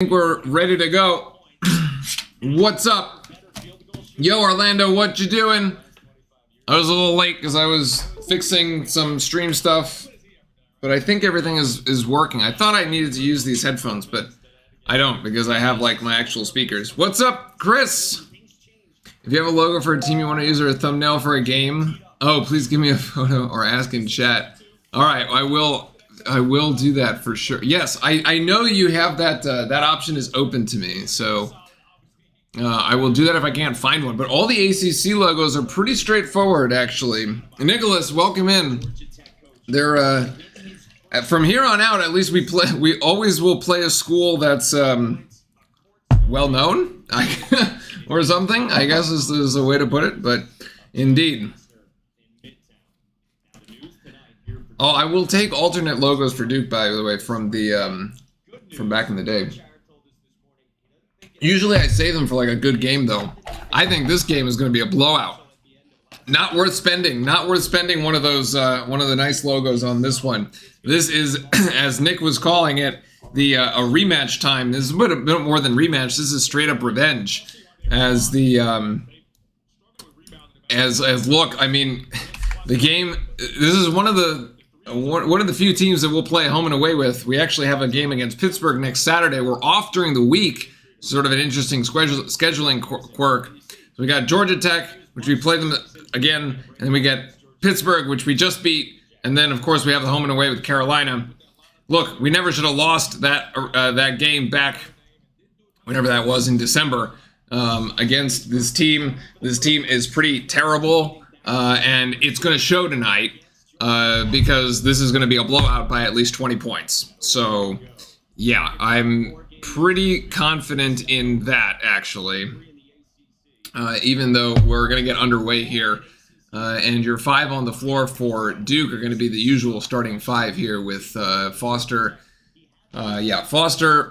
Think we're ready to go. What's up? Yo, Orlando, what you doing? I was a little late because I was fixing some stream stuff, but I think everything is working. I thought I needed to use these headphones, but I don't because I have like my actual speakers. What's up, Chris? If you have a logo for a team you want to use or a thumbnail for a game, oh, please give me a photo or ask in chat. All right, I will do that for sure. Yes, I know you have that. That option is open to me, so I will do that if I can't find one. But all the ACC logos are pretty straightforward, actually. Nicholas, welcome in. They're from here on out. At least we always will play a school that's well known, or something. I guess is a way to put it. But indeed. Oh, I will take alternate logos for Duke, by the way, from back in the day. Usually I save them for like a good game, though. I think this game is going to be a blowout. Not worth spending. Not worth spending one of those one of the nice logos on this one. This is, as Nick was calling it, a rematch time. This is a bit more than rematch. This is straight up revenge. As the look, I mean, the game. This is one of the few teams that we'll play home and away with. We actually have a game against Pittsburgh next Saturday. We're off during the week, sort of an interesting scheduling quirk. So we got Georgia Tech, which we played them again, and then we get Pittsburgh, which we just beat, and then of course we have the home and away with Carolina. Look, we never should have lost that game back, whenever that was in December, against this team. This team is pretty terrible, and it's going to show tonight. Because this is going to be a blowout by at least 20 points. So, yeah, I'm pretty confident in that, actually. Even though we're going to get underway here. And your 5 on the floor for Duke are going to be the usual starting 5 here with Foster. Proctor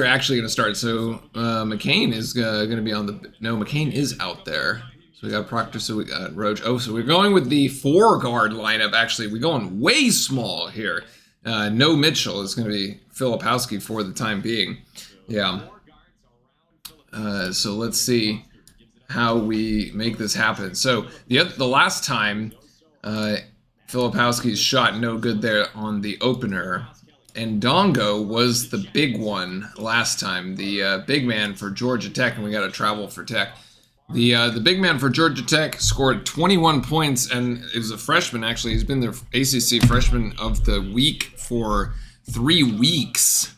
actually going to start. So, McCain is going to be on the... No, McCain is out there. So we got Proctor, so we got Roach. Oh, so we're going with the 4-guard lineup. Actually, we're going way small here. No Mitchell. It's going to be Filipowski for the time being. Yeah. So let's see how we make this happen. So the last time, Filipowski's shot no good there on the opener. And Dongo was the big one last time. The big man for Georgia Tech, and we got to travel for Tech. The big man for Georgia Tech scored 21 points, and is a freshman, actually. He's been the ACC Freshman of the Week for 3 weeks.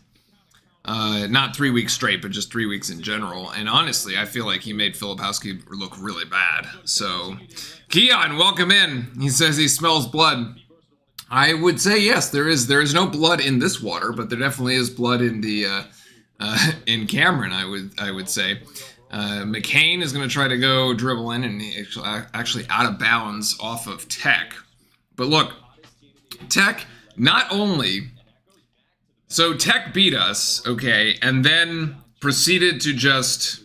Not 3 weeks straight, but just 3 weeks in general. And honestly, I feel like he made Filipowski look really bad. So, Keon, welcome in. He says he smells blood. I would say yes, there is no blood in this water, but there definitely is blood in the in Cameron, I would say. McCain is going to try to go dribble in, and he's actually out of bounds off of Tech. But look, Tech not only... So Tech beat us, okay, and then proceeded to just,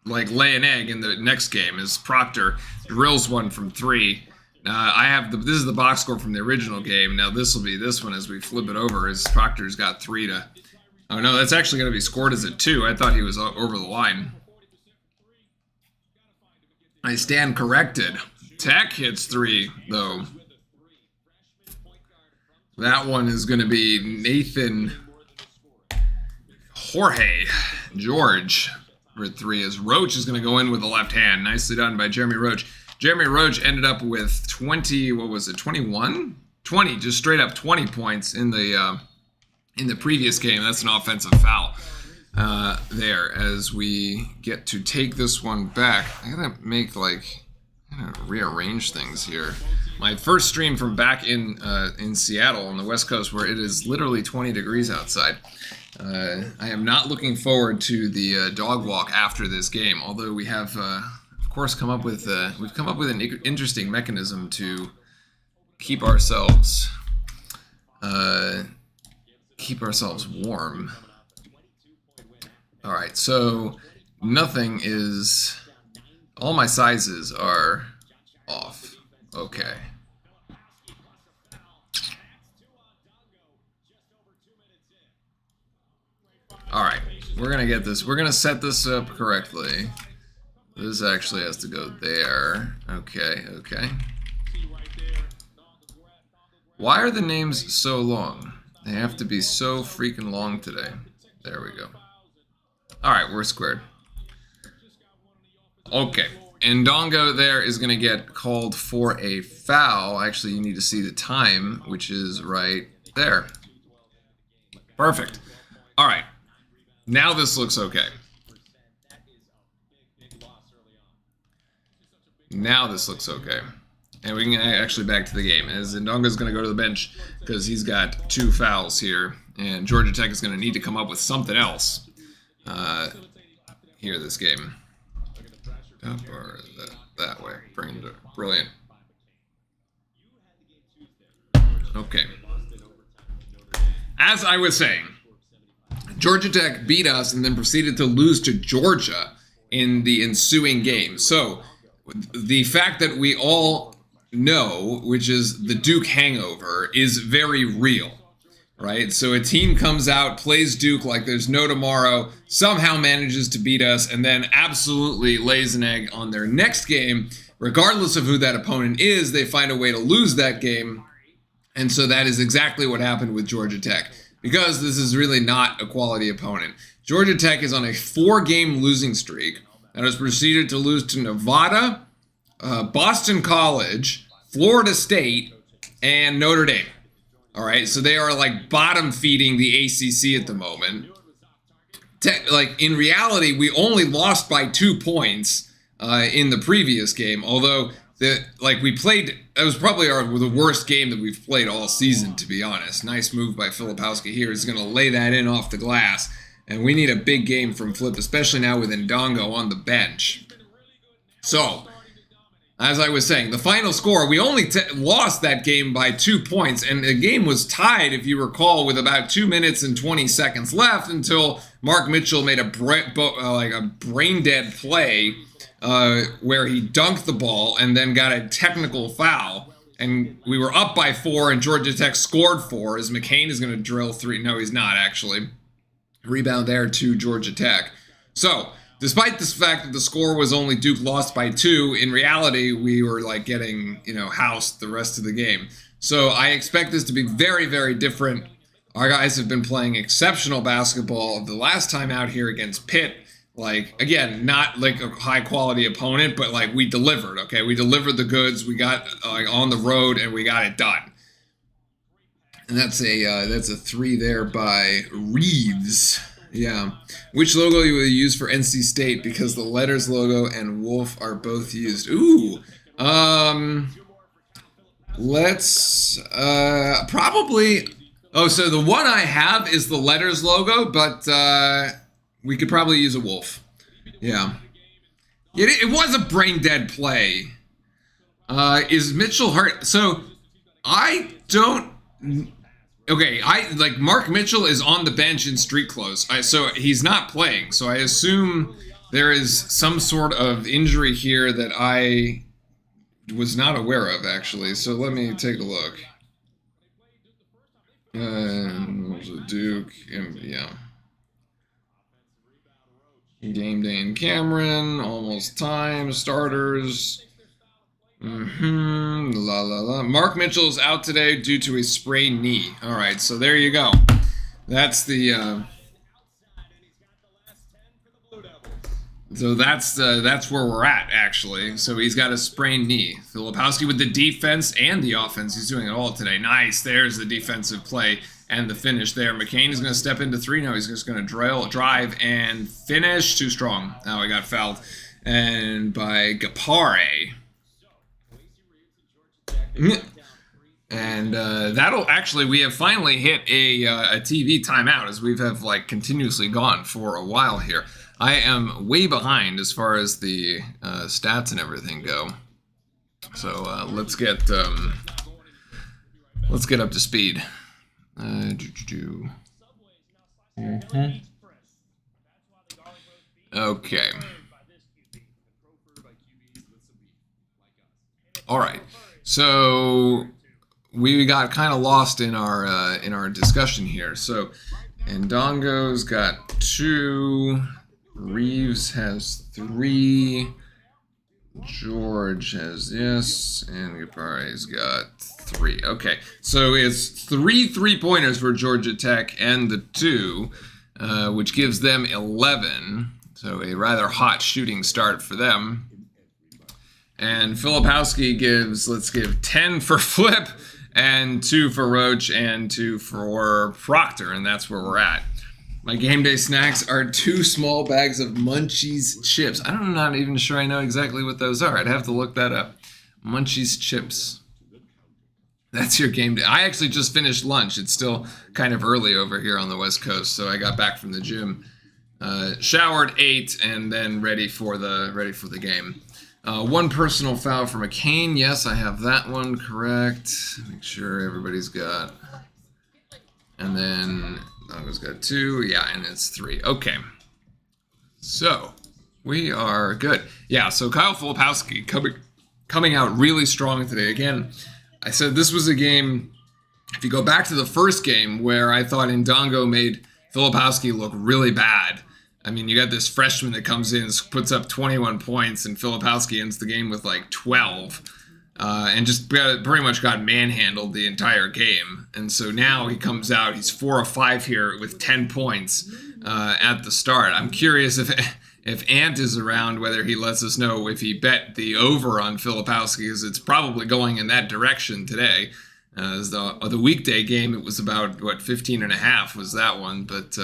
like, lay an egg in the next game as Proctor drills one from 3. This is the box score from the original game. Now this will be this one as we flip it over, as Proctor's got 3 to... Oh no, that's actually going to be scored as a 2. I thought he was over the line. I stand corrected. Tech hits 3, though. That one is going to be Nathan George for 3, as Roach is going to go in with the left hand. Nicely done by Jeremy Roach. Jeremy Roach ended up with 20, what was it, 21? 20, just straight up 20 points in the previous game. That's an offensive foul. There, as we get to take this one back. I gotta rearrange things here. My first stream from back in Seattle on the West Coast, where it is literally 20 degrees outside. I am not looking forward to the dog walk after this game, although we have, of course, come up with an interesting mechanism to keep ourselves warm. All right, so all my sizes are off. Okay. All right, we're gonna get this. We're gonna set this up correctly. This actually has to go there. Okay, okay. Why are the names so long? They have to be so freaking long today. There we go. All right, we're squared. Okay, and Ndongo there is going to get called for a foul. Actually, you need to see the time, which is right there. Perfect. All right, now this looks okay. Now this looks okay. And we can actually back to the game, as Ndongo's going to go to the bench because he's got 2 fouls here, and Georgia Tech is going to need to come up with something else here this game. Up or that way. Brilliant. Okay. As I was saying, Georgia Tech beat us and then proceeded to lose to Georgia in the ensuing game. So, the fact that we all know, which is the Duke hangover, is very real, right? So a team comes out, plays Duke like there's no tomorrow, somehow manages to beat us, and then absolutely lays an egg on their next game. Regardless of who that opponent is, they find a way to lose that game. And so that is exactly what happened with Georgia Tech, because this is really not a quality opponent. Georgia Tech is on a 4-game losing streak and has proceeded to lose to Nevada, Boston College, Florida State, and Notre Dame. All right, so they are like bottom feeding the ACC at the moment. Like in reality, we only lost by 2 points in the previous game. Although we played, that was probably the worst game that we've played all season, to be honest. Nice move by Filipowski here. He's going to lay that in off the glass, and we need a big game from Flip, especially now with Ndongo on the bench. So, as I was saying, the final score, we only lost that game by 2 points, and the game was tied, if you recall, with about 2 minutes and 20 seconds left until Mark Mitchell made a brain-dead play where he dunked the ball and then got a technical foul, and we were up by 4, and Georgia Tech scored 4, as McCain is going to drill 3. No, he's not, actually. Rebound there to Georgia Tech. So, despite this fact that the score was only Duke lost by 2, in reality, we were like getting, housed the rest of the game. So I expect this to be very, very different. Our guys have been playing exceptional basketball. The last time out here against Pitt, again, not like a high quality opponent, but we delivered, okay? We delivered the goods. We got on the road and we got it done. And that's a 3 there by Reeves. Yeah. Which logo you will use for NC State? Because the letters logo and Wolf are both used. Ooh. Let's probably. Oh, so the one I have is the letters logo, but we could probably use a wolf. Yeah. It was a brain dead play. Is Mitchell hurt? So I don't. Okay, Mark Mitchell is on the bench in street clothes, so he's not playing. So I assume there is some sort of injury here that I was not aware of, actually. So let me take a look. Duke, yeah. Game day in Cameron, almost time, starters. La la la. Mark Mitchell is out today due to a sprained knee. All right, so there you go. That's the. So that's where we're at, actually. So he's got a sprained knee. Filipowski with the defense and the offense. He's doing it all today. Nice. There's the defensive play and the finish there. McCain is going to step into 3. No, he's just going to drive and finish. Too strong. Now he got fouled. And by Gapare. And that'll actually, we have finally hit a TV timeout, as we have continuously gone for a while here. I am way behind as far as the stats and everything go. So let's get up to speed. Okay. All right. So we got kind of lost in our discussion here. So And Dongo's got 2. Reeves has 3. George has yes. And Gapare's got 3. Okay, so it's 3 3-pointers for Georgia Tech and the 2, which gives them 11. So a rather hot shooting start for them. And Filipowski gives, let's give 10 for Flip, and 2 for Roach, and 2 for Proctor, and that's where we're at. My game day snacks are 2 small bags of Munchies chips. I'm not even sure I know exactly what those are. I'd have to look that up. Munchies chips. That's your game day. I actually just finished lunch. It's still kind of early over here on the West Coast, so I got back from the gym, showered, ate, and then ready for the game. 1 personal foul for McCain. Yes, I have that one correct. Make sure everybody's got. And then Dongo's got 2. Yeah, and it's 3. Okay. So we are good. Yeah, so Kyle Filipowski coming out really strong today. Again, I said this was a game, if you go back to the first game where I thought Ndongo made Filipowski look really bad. I mean, you got this freshman that comes in, puts up 21 points, and Filipowski ends the game with like 12, and just pretty much got manhandled the entire game. And so now he comes out, he's 4 of 5 here with 10 points at the start. I'm curious if Ant is around, whether he lets us know if he bet the over on Filipowski, because it's probably going in that direction today. As the weekday game, it was about, 15.5 was that one, but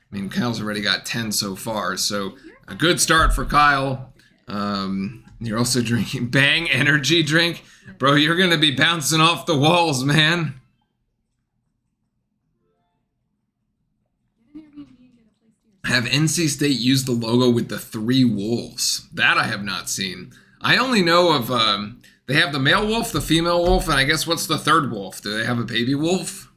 I mean, Kyle's already got 10 so far, so a good start for Kyle. You're also drinking Bang energy drink. Bro, you're going to be bouncing off the walls, man. Have NC State used the logo with the 3 wolves? That I have not seen. I only know of, they have the male wolf, the female wolf, and I guess what's the 3rd wolf? Do they have a baby wolf?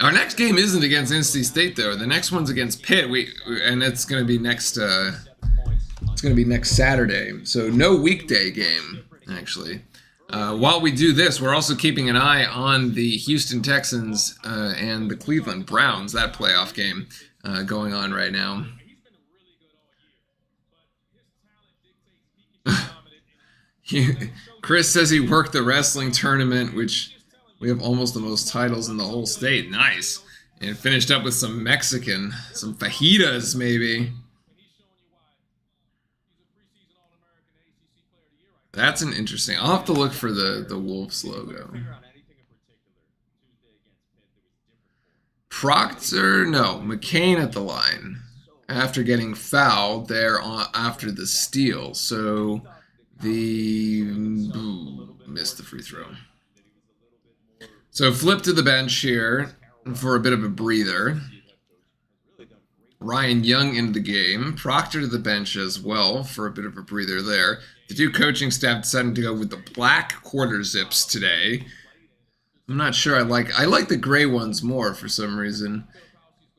Our next game isn't against NC State though. The next one's against Pitt. And it's going to be next. It's going to be next Saturday. So no weekday game actually. While we do this, we're also keeping an eye on the Houston Texans and the Cleveland Browns. That playoff game going on right now. Chris says he worked the wrestling tournament, which. We have almost the most titles in the whole state. Nice. And finished up with some Mexican, some fajitas maybe. That's an interesting. I'll have to look for the Wolves logo. Proctor, no, McCain at the line after getting fouled there after the steal. So missed the free throw. So Flip to the bench here for a bit of a breather. Ryan Young into the game. Proctor to the bench as well for a bit of a breather there. The 2 coaching staff decided to go with the black quarter zips today. I'm not sure I like the gray ones more for some reason.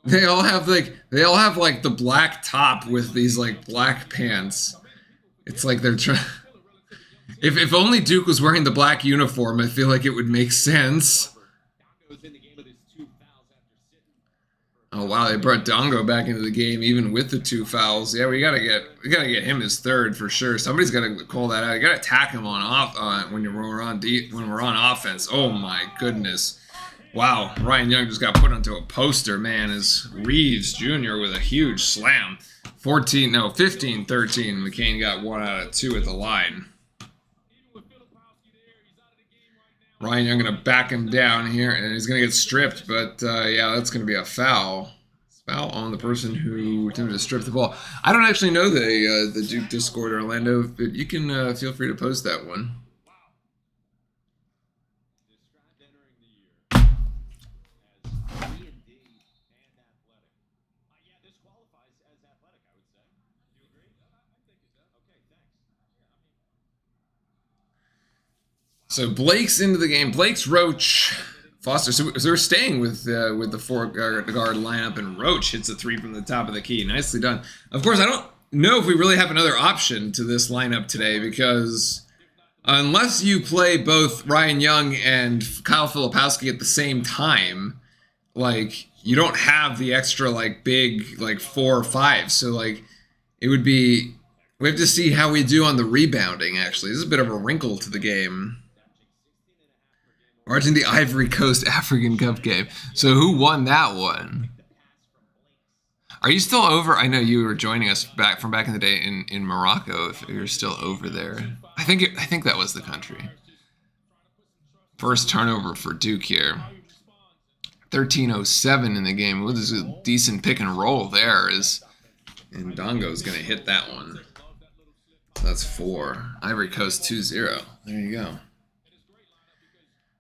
They all have like the black top with these like black pants. It's like they're trying. If only Duke was wearing the black uniform, I feel like it would make sense. Oh wow, they brought Dongo back into the game even with the 2 fouls. Yeah, we gotta get him his 3rd for sure. Somebody's gotta call that out. You gotta attack him on when we're on offense. Oh my goodness. Wow, Ryan Young just got put onto a poster, man, as Reeves Jr. with a huge slam. 15-13. McCain got 1 out of 2 at the line. Ryan Young going to back him down here, and he's going to get stripped, but yeah, that's going to be a foul. Foul on the person who attempted to strip the ball. I don't actually know the Duke Discord, Orlando, but you can feel free to post that one. So Blake's into the game. Blake's Roach, Foster. So we're staying with the 4-guard lineup, and Roach hits a 3 from the top of the key. Nicely done. Of course, I don't know if we really have another option to this lineup today, because unless you play both Ryan Young and Kyle Filipowski at the same time, like you don't have the extra like big like 4 or 5. So like it would be we have to see how we do on the rebounding actually. This is a bit of a wrinkle to the game. Watching the Ivory Coast African Cup game. So who won that one? Are you still over? I know you were joining us back in the day in Morocco. If you're still over there, I think that was the country. First turnover for Duke here. 13:07 in the game. Well, there's a decent pick and roll there. And Dongo's gonna hit that one. That's 4. Ivory Coast 2-0. There you go.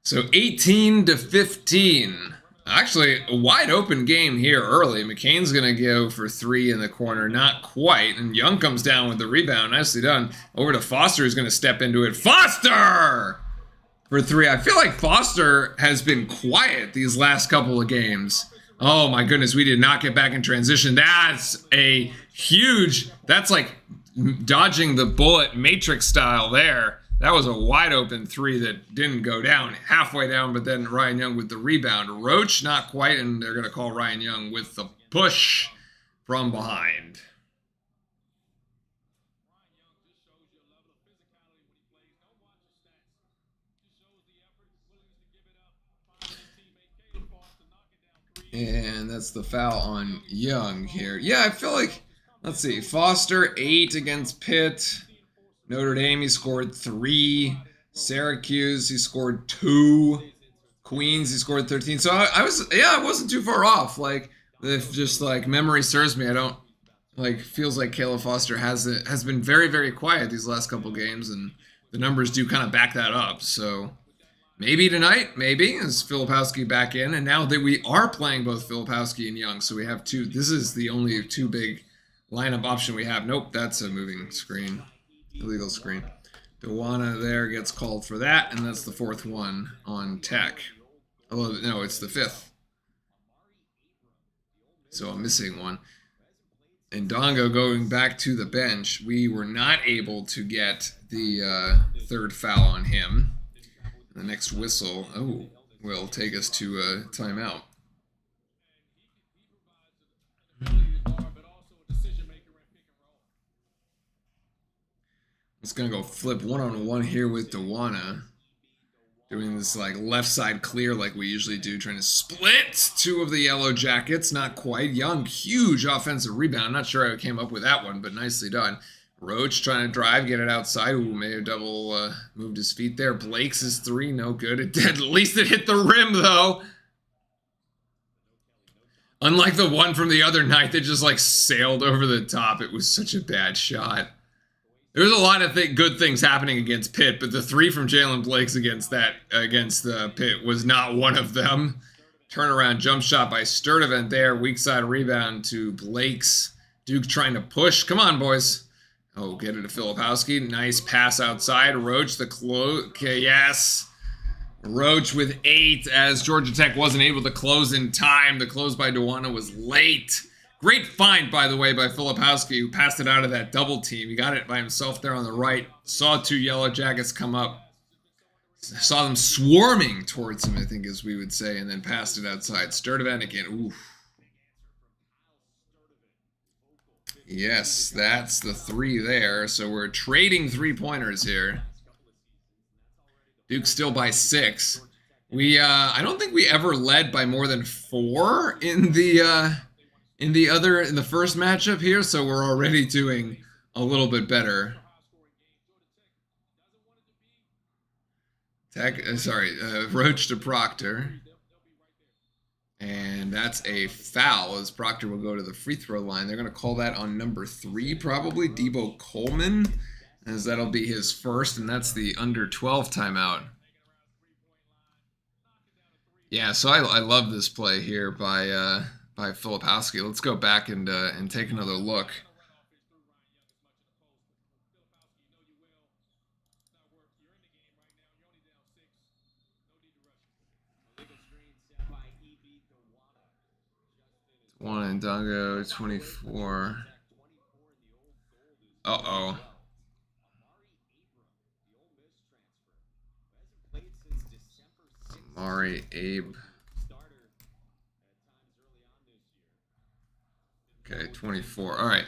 So 18-15. Actually, a wide open game here early. McCain's going to go for 3 in the corner. Not quite. And Young comes down with the rebound. Nicely done. Over to Foster, who's going to step into it. Foster! For 3. I feel like Foster has been quiet these last couple of games. Oh my goodness, we did not get back in transition. That's a huge... That's like dodging the bullet Matrix style there. That was a wide open 3 that didn't go down, halfway down, but then Ryan Young with the rebound. Roach, not quite, and they're going to call Ryan Young with the push from behind. And that's the foul on Young here. Yeah, I feel like, let's see, Foster 8 against Pitt. Notre Dame, he scored 3. Syracuse, he scored 2. Queens, he scored 13. So I wasn't too far off. Like, if just like memory serves me, I don't like feels like Caleb Foster has been very, very quiet these last couple games, and the numbers do kind of back that up. So maybe tonight, maybe is Filipowski back in, and now that we are playing both Filipowski and Young, so we have 2. This is the only 2 big lineup option we have. Nope, that's a moving screen. Illegal screen. Dewana there gets called for that, and that's the 4th one on Tech. Oh, no, it's the 5th. So I'm missing one. And Dongo going back to the bench. We were not able to get the 3rd foul on him. The next whistle, will take us to a timeout. It's going to go flip one-on-one here with Dewana. Doing this like left side clear like we usually do. Trying to split 2 of the Yellow Jackets. Not quite. Young, huge offensive rebound. Not sure how he came up with that one, but nicely done. Roach trying to drive, get it outside. Ooh, may have double moved his feet there. Blake's is 3, no good. It did. At least it hit the rim, though. Unlike the one from the other night that just like sailed over the top. It was such a bad shot. There's a lot of good things happening against Pitt, but the 3 from Jalen Blake's against Pitt was not one of them. Turnaround jump shot by Sturdivant there. Weak side rebound to Blake's. Duke trying to push. Come on, boys. Oh, get it to Filipowski. Nice pass outside. Roach the close. Okay, yes. Roach with 8 as Georgia Tech wasn't able to close in time. The close by Dewana was late. Great find, by the way, by Filipowski, who passed it out of that double team. He got it by himself there on the right. Saw 2 Yellow Jackets come up. Saw them swarming towards him, I think, as we would say, and then passed it outside. Sturdivant again. Oof. Yes, that's the 3 there. So we're trading 3-pointers here. Duke still by 6. I don't think we ever led by more than 4 in the first matchup here, so we're already doing a little bit better. Roach to Proctor. And that's a foul as Proctor will go to the free throw line. They're going to call that on number 3 probably, Debo Coleman, as that'll be his first, and that's the under 12 timeout. Yeah, so I love this play here by Filipowski. Let's go back and take another look. One and Dongo, 24. Uh-oh. Amari Abe. Okay, 24. All right.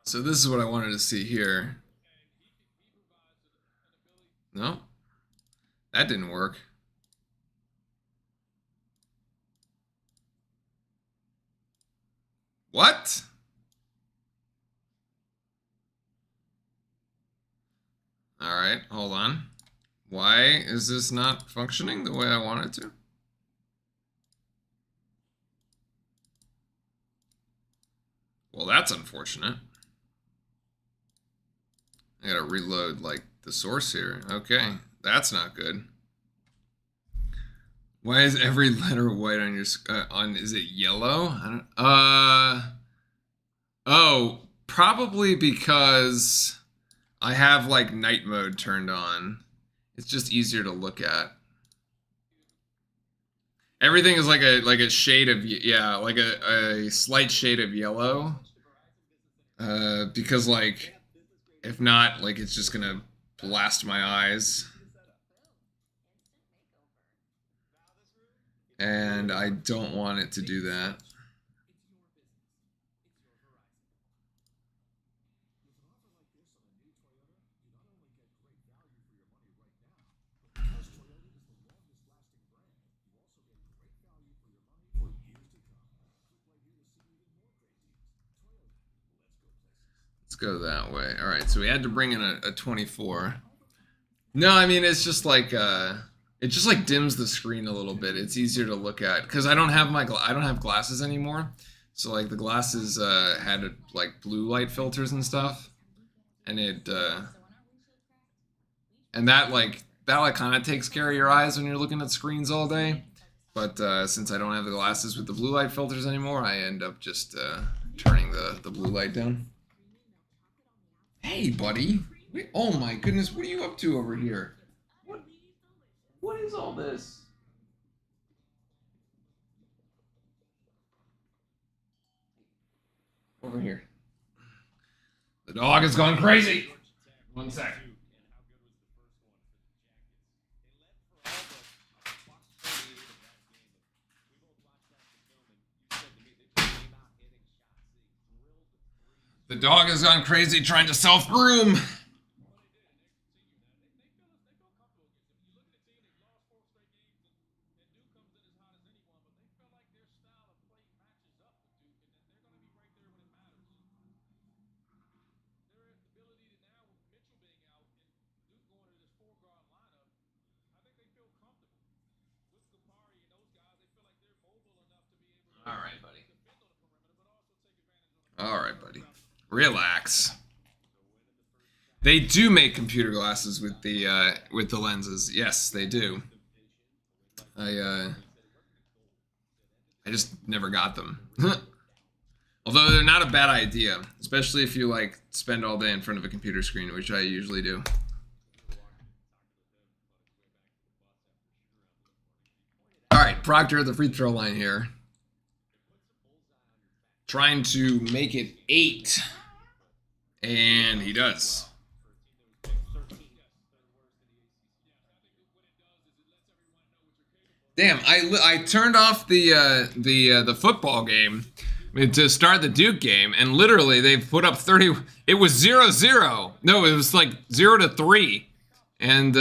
So this is what I wanted to see here. No, that didn't work. What? All right, hold on. Why is this not functioning the way I want it to? Well, that's unfortunate. I gotta reload, like, the source here. Okay, that's not good. Why is every letter white on your is it yellow? I don't oh, probably because I have like night mode turned on. It's just easier to look at. Everything is like a shade of, yeah, like a slight shade of yellow. Because like if not, like it's just gonna blast my eyes. And I don't want it to do that. Let's go that way. All right, so we had to bring in a 24. No, I mean it's just like it just like dims the screen a little bit. It's easier to look at because I don't have I don't have glasses anymore. So like the glasses had like blue light filters and stuff, and it and that like kind of takes care of your eyes when you're looking at screens all day. But since I don't have the glasses with the blue light filters anymore, I end up just turning the blue light down. Hey, buddy. Wait, oh my goodness, what are you up to over here? What is all this? Over here. The dog has gone crazy. 1 sec. The dog has gone crazy trying to self-groom. All right, buddy. All right, buddy. Relax. They do make computer glasses with the lenses. Yes, they do. I just never got them. Although they're not a bad idea, especially if you like spend all day in front of a computer screen, which I usually do. All right, Proctor at the free throw line here. Trying to make it 8. And he does. Damn, I turned off the football game to start the Duke game, and literally they've put up 30. It was 0-0. No, it was like 0-3, and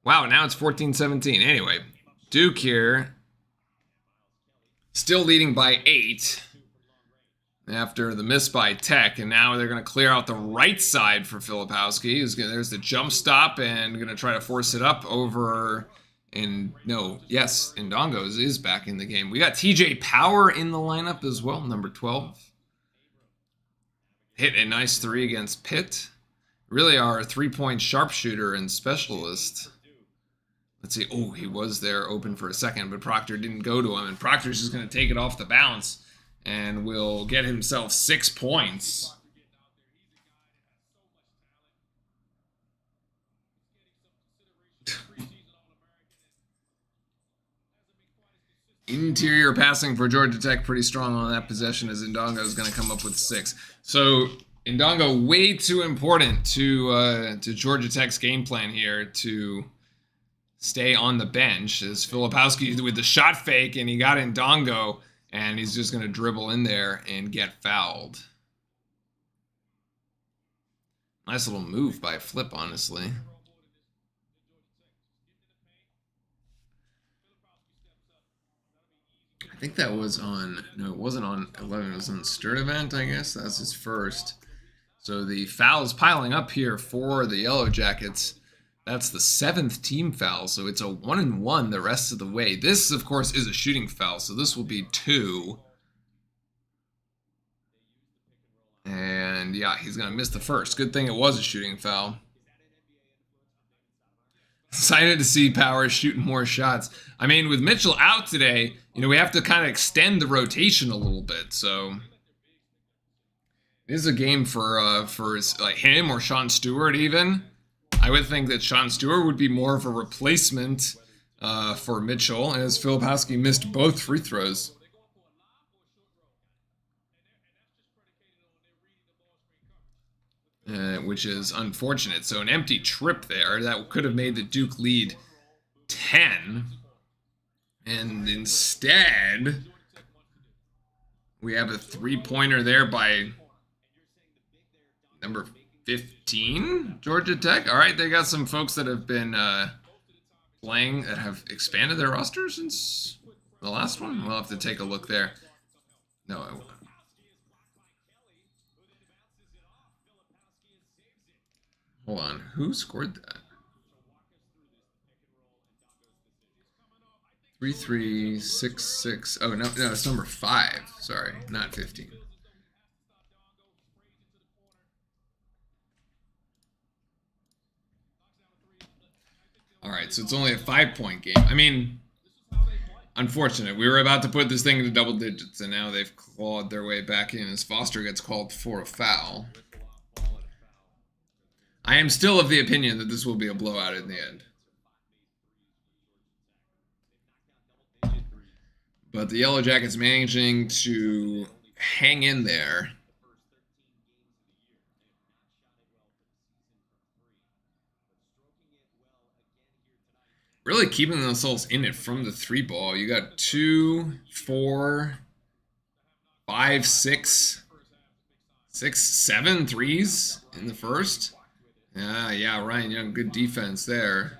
wow, now it's 14-17. Anyway, Duke here, still leading by 8 after the miss by Tech, and now they're going to clear out the right side for Filipowski. There's the jump stop, and going to try to force it up over. And no, yes, Ndongo's is back in the game. We got TJ Power in the lineup as well, number 12. Hit a nice 3 against Pitt. Really our 3-point sharpshooter and specialist. Let's see. Oh, he was there open for a second, but Proctor didn't go to him. And Proctor's just going to take it off the bounce and will get himself 6 points. Interior passing for Georgia Tech pretty strong on that possession as Ndongo is going to come up with 6. So Ndongo way too important to Georgia Tech's game plan here to stay on the bench as Filipowski with the shot fake, and he got Ndongo, and he's just going to dribble in there and get fouled. Nice little move by Flip, honestly. I think that was on, no, it wasn't on 11. It was on Sturdivant, I guess. That's his first. So the fouls piling up here for the Yellow Jackets. That's the 7th team foul, so it's a 1-and-1 the rest of the way. This, of course, is a shooting foul, so this will be 2. And yeah, he's going to miss the first. Good thing it was a shooting foul. Excited to see Powers shooting more shots. I mean, with Mitchell out today, you know, we have to kind of extend the rotation a little bit. So it is a game for like him or Sean Stewart even. I would think that Sean Stewart would be more of a replacement for Mitchell, as Filipowski missed both free throws. Which is unfortunate. So an empty trip there that could have made the Duke lead 10. And instead, we have a three-pointer there by number 15, Georgia Tech. All right, they got some folks that have been playing that have expanded their roster since the last one. We'll have to take a look there. No, hold on. Who scored that? 3-3-6-6. Oh, no, it's number 5. Sorry, not 15. All right, so it's only a 5-point game. I mean, unfortunate. We were about to put this thing into double digits, and now they've clawed their way back in as Foster gets called for a foul. I am still of the opinion that this will be a blowout in the end. But the Yellow Jackets managing to hang in there. Really keeping themselves in it from the 3 ball. You got 2, 4, 5, 6, 7 threes in the first. Yeah, Ryan Young, good defense there.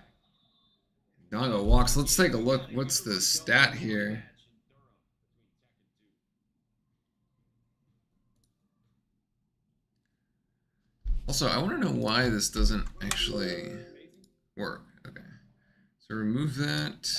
Dongo walks. Let's take a look. What's the stat here? Also, I want to know why this doesn't actually work. Okay. So remove that.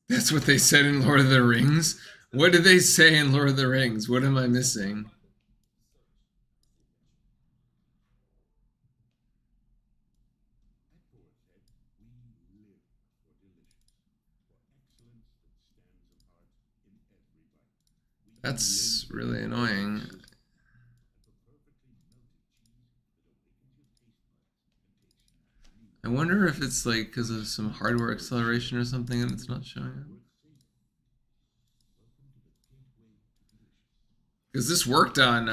That's what they said in Lord of the Rings? What did they say in Lord of the Rings? What am I missing? That's really annoying. I wonder if it's like because of some hardware acceleration or something and it's not showing up. Because this worked on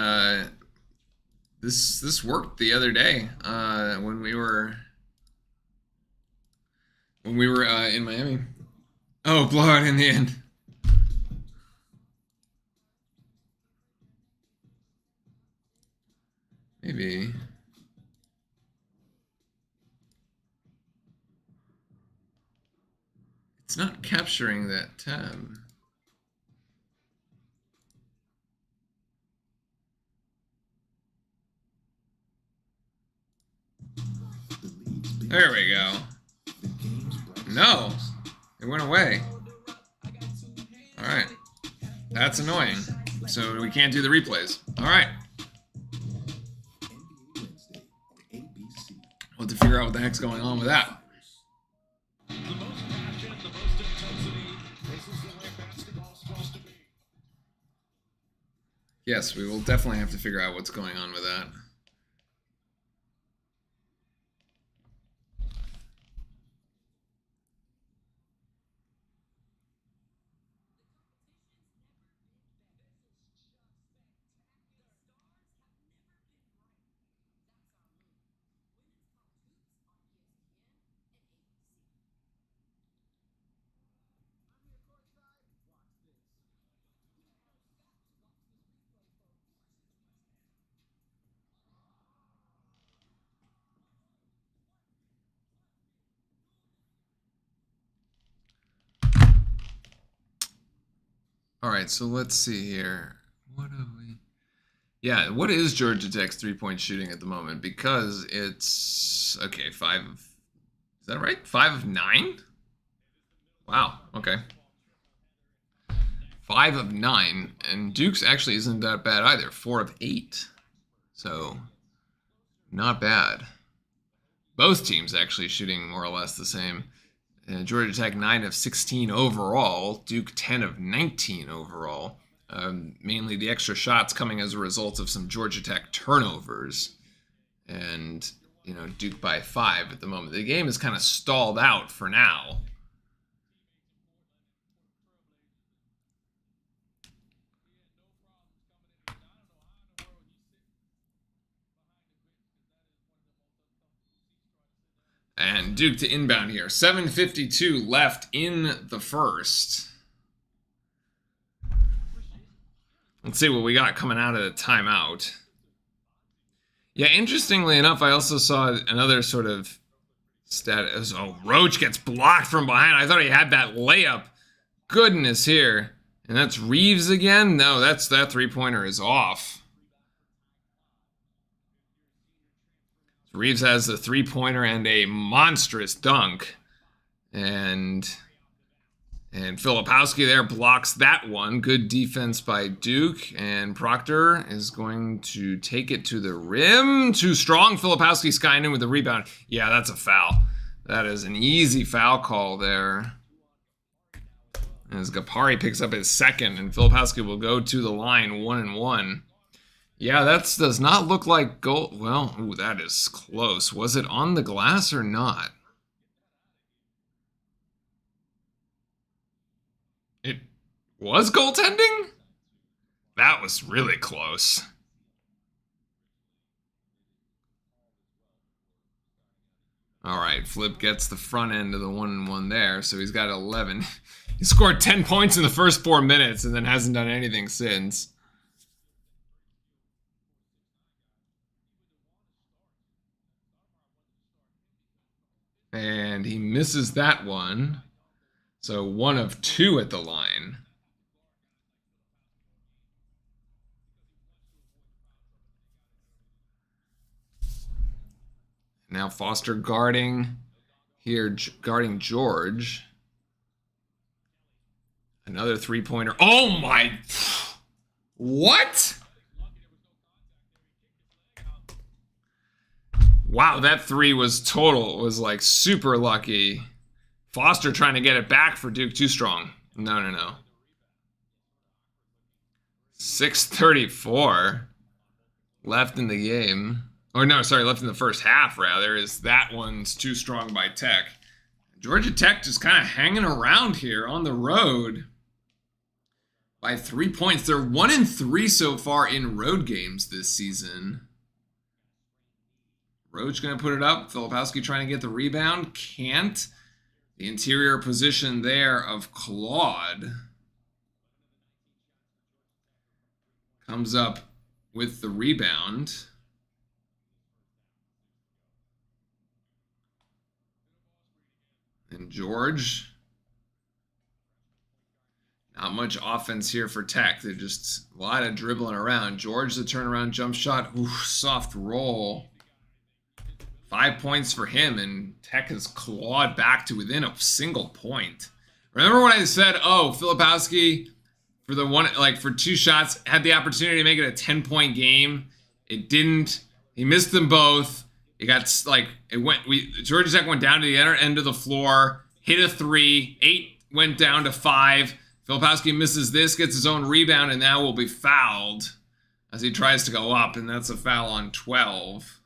this worked the other day when we were in Miami. Oh, blowout in the end. Maybe. It's not capturing that tab. There we go. No, it went away. All right, that's annoying. So we can't do the replays. All right. We'll have to figure out what the heck's going on with that. Yes, we will definitely have to figure out what's going on with that. All right, so let's see here. What are we? Yeah, what is Georgia Tech's 3-point shooting at the moment? Because it's okay, is that right? 5 of 9? Wow, okay. 5 of 9, and Duke's actually isn't that bad either. 4 of 8. So not bad. Both teams actually shooting more or less the same. Georgia Tech 9 of 16 overall. Duke 10 of 19 overall. Mainly the extra shots coming as a result of some Georgia Tech turnovers. And, Duke by 5 at the moment. The game is kind of stalled out for now. And Duke to inbound here. 7:52 left in the first. Let's see what we got coming out of the timeout. Yeah, interestingly enough, I also saw another sort of stat. Oh, Roach gets blocked from behind. I thought he had that layup. Goodness here. And that's Reeves again? No, that three-pointer is off. Reeves has the three-pointer and a monstrous dunk. And Filipowski there blocks that one. Good defense by Duke. And Proctor is going to take it to the rim. Too strong. Filipowski skying in with the rebound. Yeah, that's a foul. That is an easy foul call there. As Gapari picks up his second, and Filipowski will go to the line 1-1. Yeah, that does not look like goal. Well, ooh, that is close. Was it on the glass or not? It was goaltending? That was really close. All right, Flip gets the front end of the 1-1 there, so he's got 11. He scored 10 points in the first 4 minutes and then hasn't done anything since. And he misses that one. So 1 of 2 at the line. Now Foster guarding here, guarding George. Another three-pointer. Oh my! What? Wow, that three was like super lucky. Foster trying to get it back for Duke, too strong. No. 6:34 left in the game. Or no, sorry, left in the first half, rather. That one's too strong by Tech. Georgia Tech just kind of hanging around here on the road by 3 points. They're 1-3 so far in road games this season. Roach going to put it up. Filipowski trying to get the rebound. Can't. The interior position there of Claude comes up with the rebound. And George, not much offense here for Tech. They're just a lot of dribbling around. George, the turnaround jump shot. Ooh, soft roll. 5 points for him, and Tech has clawed back to within a single point. Remember when I said, oh, Filipowski for the one, like for 2 shots, had the opportunity to make it a 10-point game. It didn't. He missed them both. It got Georgia Tech went down to the other end of the floor, hit a 3, 8 went down to 5. Filipowski misses this, gets his own rebound, and now will be fouled as he tries to go up, and that's a foul on 12.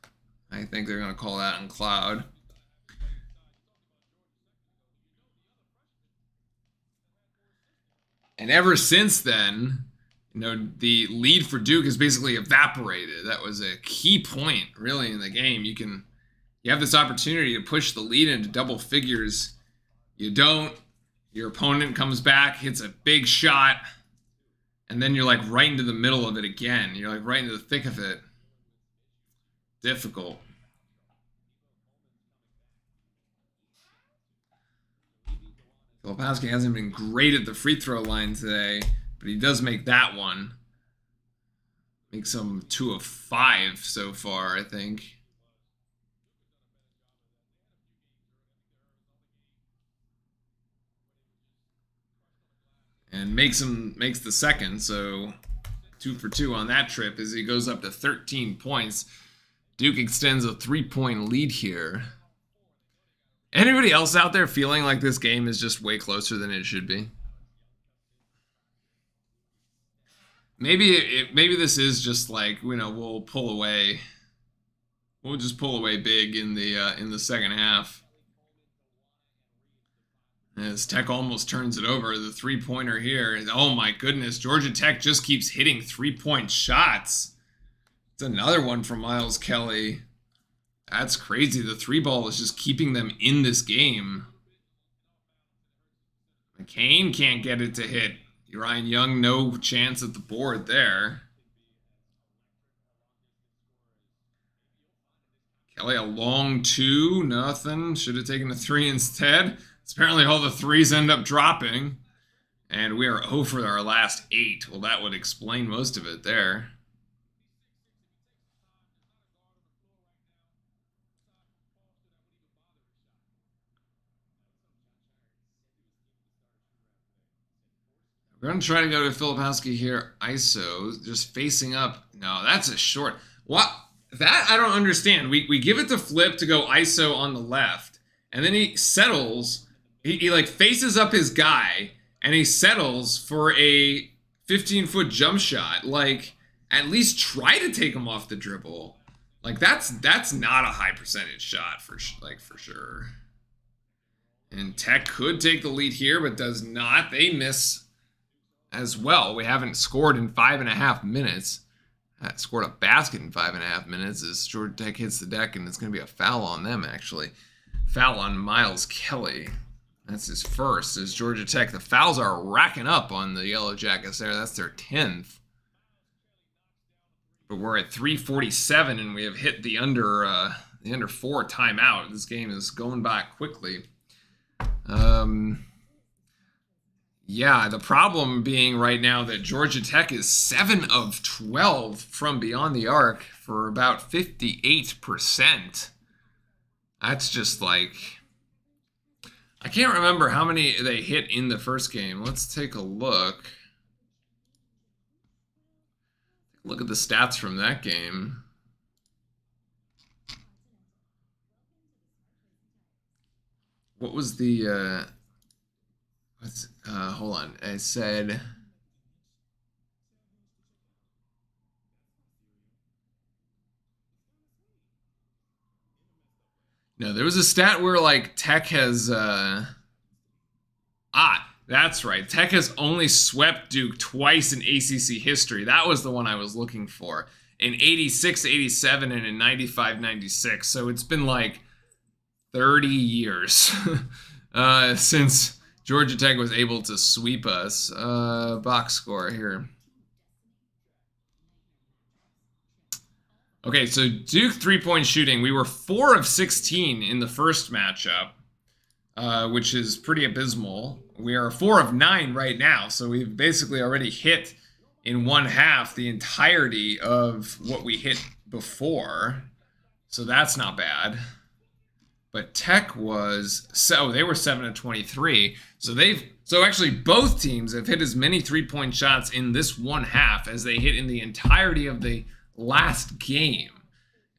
I think they're going to call that on Cloud. And ever since then, the lead for Duke has basically evaporated. That was a key point, really, in the game. You have this opportunity to push the lead into double figures. You don't. Your opponent comes back, hits a big shot, and then you're like right into the middle of it again. You're like right into the thick of it. Difficult. Filipowski hasn't been great at the free throw line today. but he does make that one. Makes him 2 of 5 so far, I think. And makes the second, so 2 for 2 on that trip as he goes up to 13 points. Duke extends a 3-point lead here. Anybody else out there feeling like this game is just way closer than it should be? Maybe this is just like, we'll pull away. We'll just pull away big in the second half. As Tech almost turns it over, the 3-pointer here. Oh my goodness, Georgia Tech just keeps hitting 3-point shots. It's another one from Miles Kelly. That's crazy. The 3-ball is just keeping them in this game. McCain can't get it to hit. Ryan Young, no chance at the board there. Kelly, a long 2, nothing. Should have taken a 3 instead. Apparently all the 3s end up dropping. And we are over our last 8. Well, that would explain most of it there. We're going to try to go to Filipowski here. ISO, just facing up. No, that's a short. What? That I don't understand. We give it to Flip to go ISO on the left. And then he settles. He like faces up his guy. And he settles for a 15-foot jump shot. Like, at least try to take him off the dribble. Like, that's not a high percentage shot for sure. And Tech could take the lead here, but does not. They miss as well. We haven't scored in 5.5 minutes. Scored a basket in 5.5 minutes as Georgia Tech hits the deck, and it's going to be a foul on them, actually. Foul on Miles Kelly. That's his first. As Georgia Tech, the fouls are racking up on the Yellow Jackets there. That's their 10th. But we're at 3:47, and we have hit the under 4 timeout. This game is going by quickly. Yeah, the problem being right now that Georgia Tech is 7 of 12 from beyond the arc for about 58%. That's just like... I can't remember how many they hit in the first game. Let's take a look. Look at the stats from that game. What was the... hold on. I said... No, there was a stat where, like, Tech has... that's right. Tech has only swept Duke twice in ACC history. That was the one I was looking for. In 86-87 and in 95-96. So it's been, like, 30 years since Georgia Tech was able to sweep us. Box score here. Okay, so Duke 3-point shooting. We were 4 of 16 in the first matchup, which is pretty abysmal. We are 4 of 9 right now, so we've basically already hit in one half the entirety of what we hit before. So that's not bad. But Tech was... So they were 7 of 23. So actually both teams have hit as many 3-point shots in this one half as they hit in the entirety of the last game.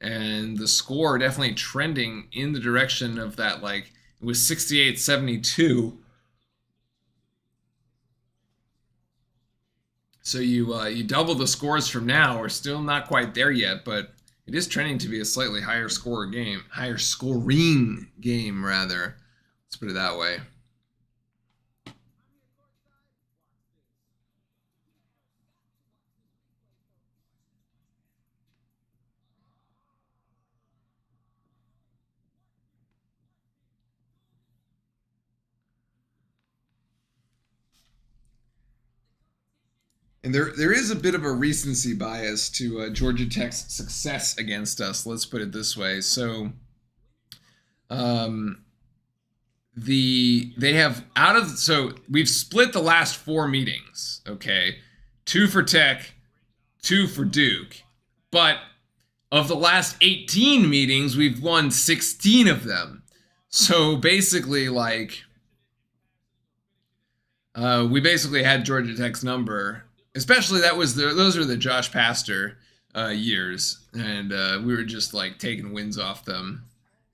And the score definitely trending in the direction of that, like, it was 68-72. So you double the scores from now. We're still not quite there yet, but it is trending to be a slightly higher scoring game, rather. Let's put it that way. And there is a bit of a recency bias to Georgia Tech's success against us. Let's put it this way. So, they have so we've split the last 4 meetings, okay? 2 for Tech, 2 for Duke. But of the last 18 meetings, we've won 16 of them. So basically, like, we basically had Georgia Tech's number. Especially those are the Josh Pastner years, and we were just like taking wins off them.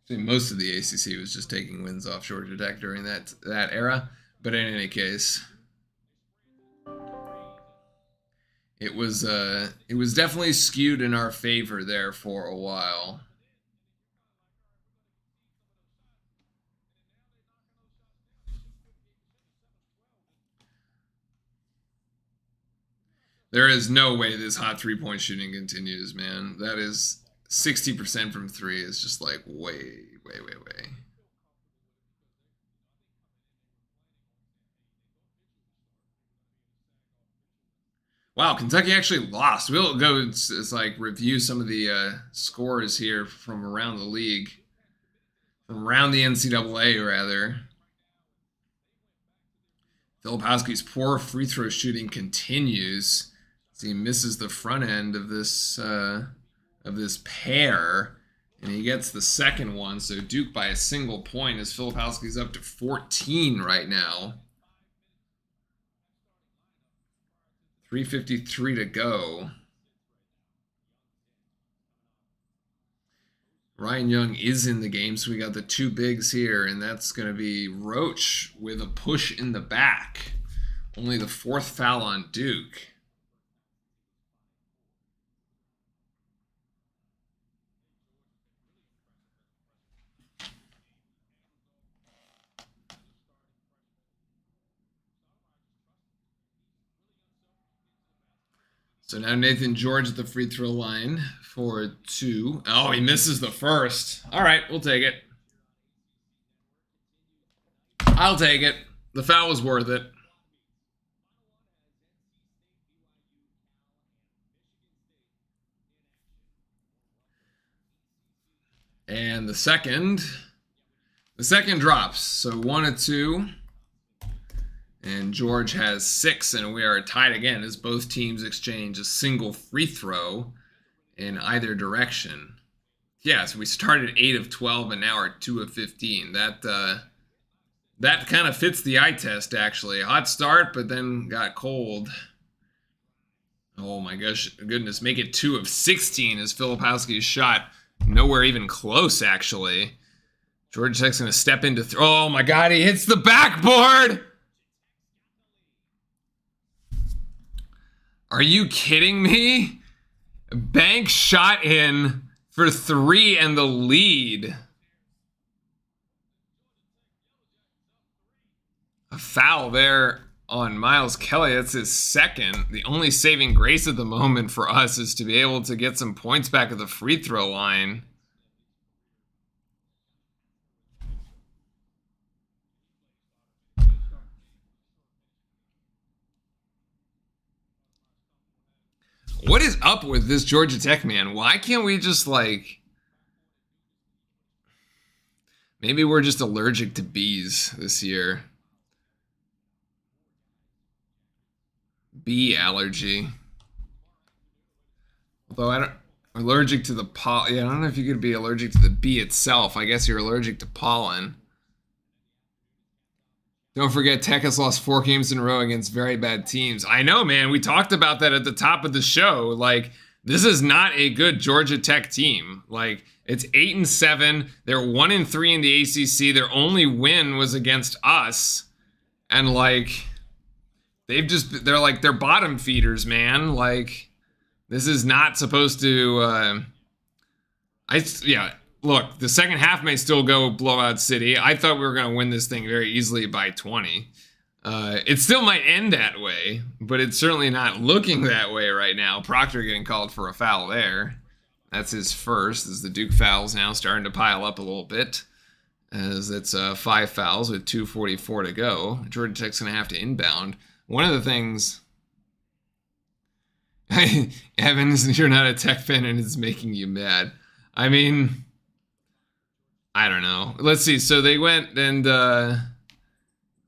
I mean, most of the ACC was just taking wins off Georgia Tech during that era. But in any case, it was definitely skewed in our favor there for a while. There is no way this hot 3-point shooting continues, man. That is 60% from 3 is just like way. Wow, Kentucky actually lost. We'll go it's like review some of the scores here from around the league, from around the NCAA rather. Filipowski's poor free throw shooting continues as he misses the front end of this pair, and he gets the second one. So Duke by a single point as Filipowski's up to 14 right now. 3:53 to go. Ryan Young is in the game, so we got the 2 bigs here, and that's going to be Roach with a push in the back. Only the 4th foul on Duke. So now Nathan George at the free throw line for 2. Oh, he misses the first. All right, we'll take it. I'll take it. The foul was worth it. And the second drops. So 1 of 2. And George has 6, and we are tied again as both teams exchange a single free throw in either direction. Yeah, so we started 8 of 12 and now are 2 of 15. That kind of fits the eye test, actually. Hot start, but then got cold. Oh my goodness. Make it 2 of 16 as Filipowski's shot nowhere even close, actually. Georgia Tech's going to step into oh my God, he hits the backboard! Are you kidding me? Bank shot in for 3 and the lead. A foul there on Miles Kelly. That's his second. The only saving grace at the moment for us is to be able to get some points back at the free throw line. What is up with this Georgia Tech, man? Why can't we just, like... Maybe we're just allergic to bees this year. Bee allergy. Although I'm allergic to the pollen. Yeah, I don't know if you could be allergic to the bee itself. I guess you're allergic to pollen. Don't forget, Tech has lost 4 games in a row against very bad teams. I know, man. We talked about that at the top of the show. Like, this is not a good Georgia Tech team. Like, it's 8-7. They're 1-3 in the ACC. Their only win was against us. And, like, they're bottom feeders, man. Like, this is not supposed to, Look, the second half may still go blowout city. I thought we were going to win this thing very easily by 20. It still might end that way, but it's certainly not looking that way right now. Proctor getting called for a foul there. That's his first, as the Duke fouls now starting to pile up a little bit, as it's 5 fouls with 2:44 to go. Georgia Tech's going to have to inbound. One of the things... Evan, you're not a Tech fan and it's making you mad. I mean... I don't know. Let's see. So they went and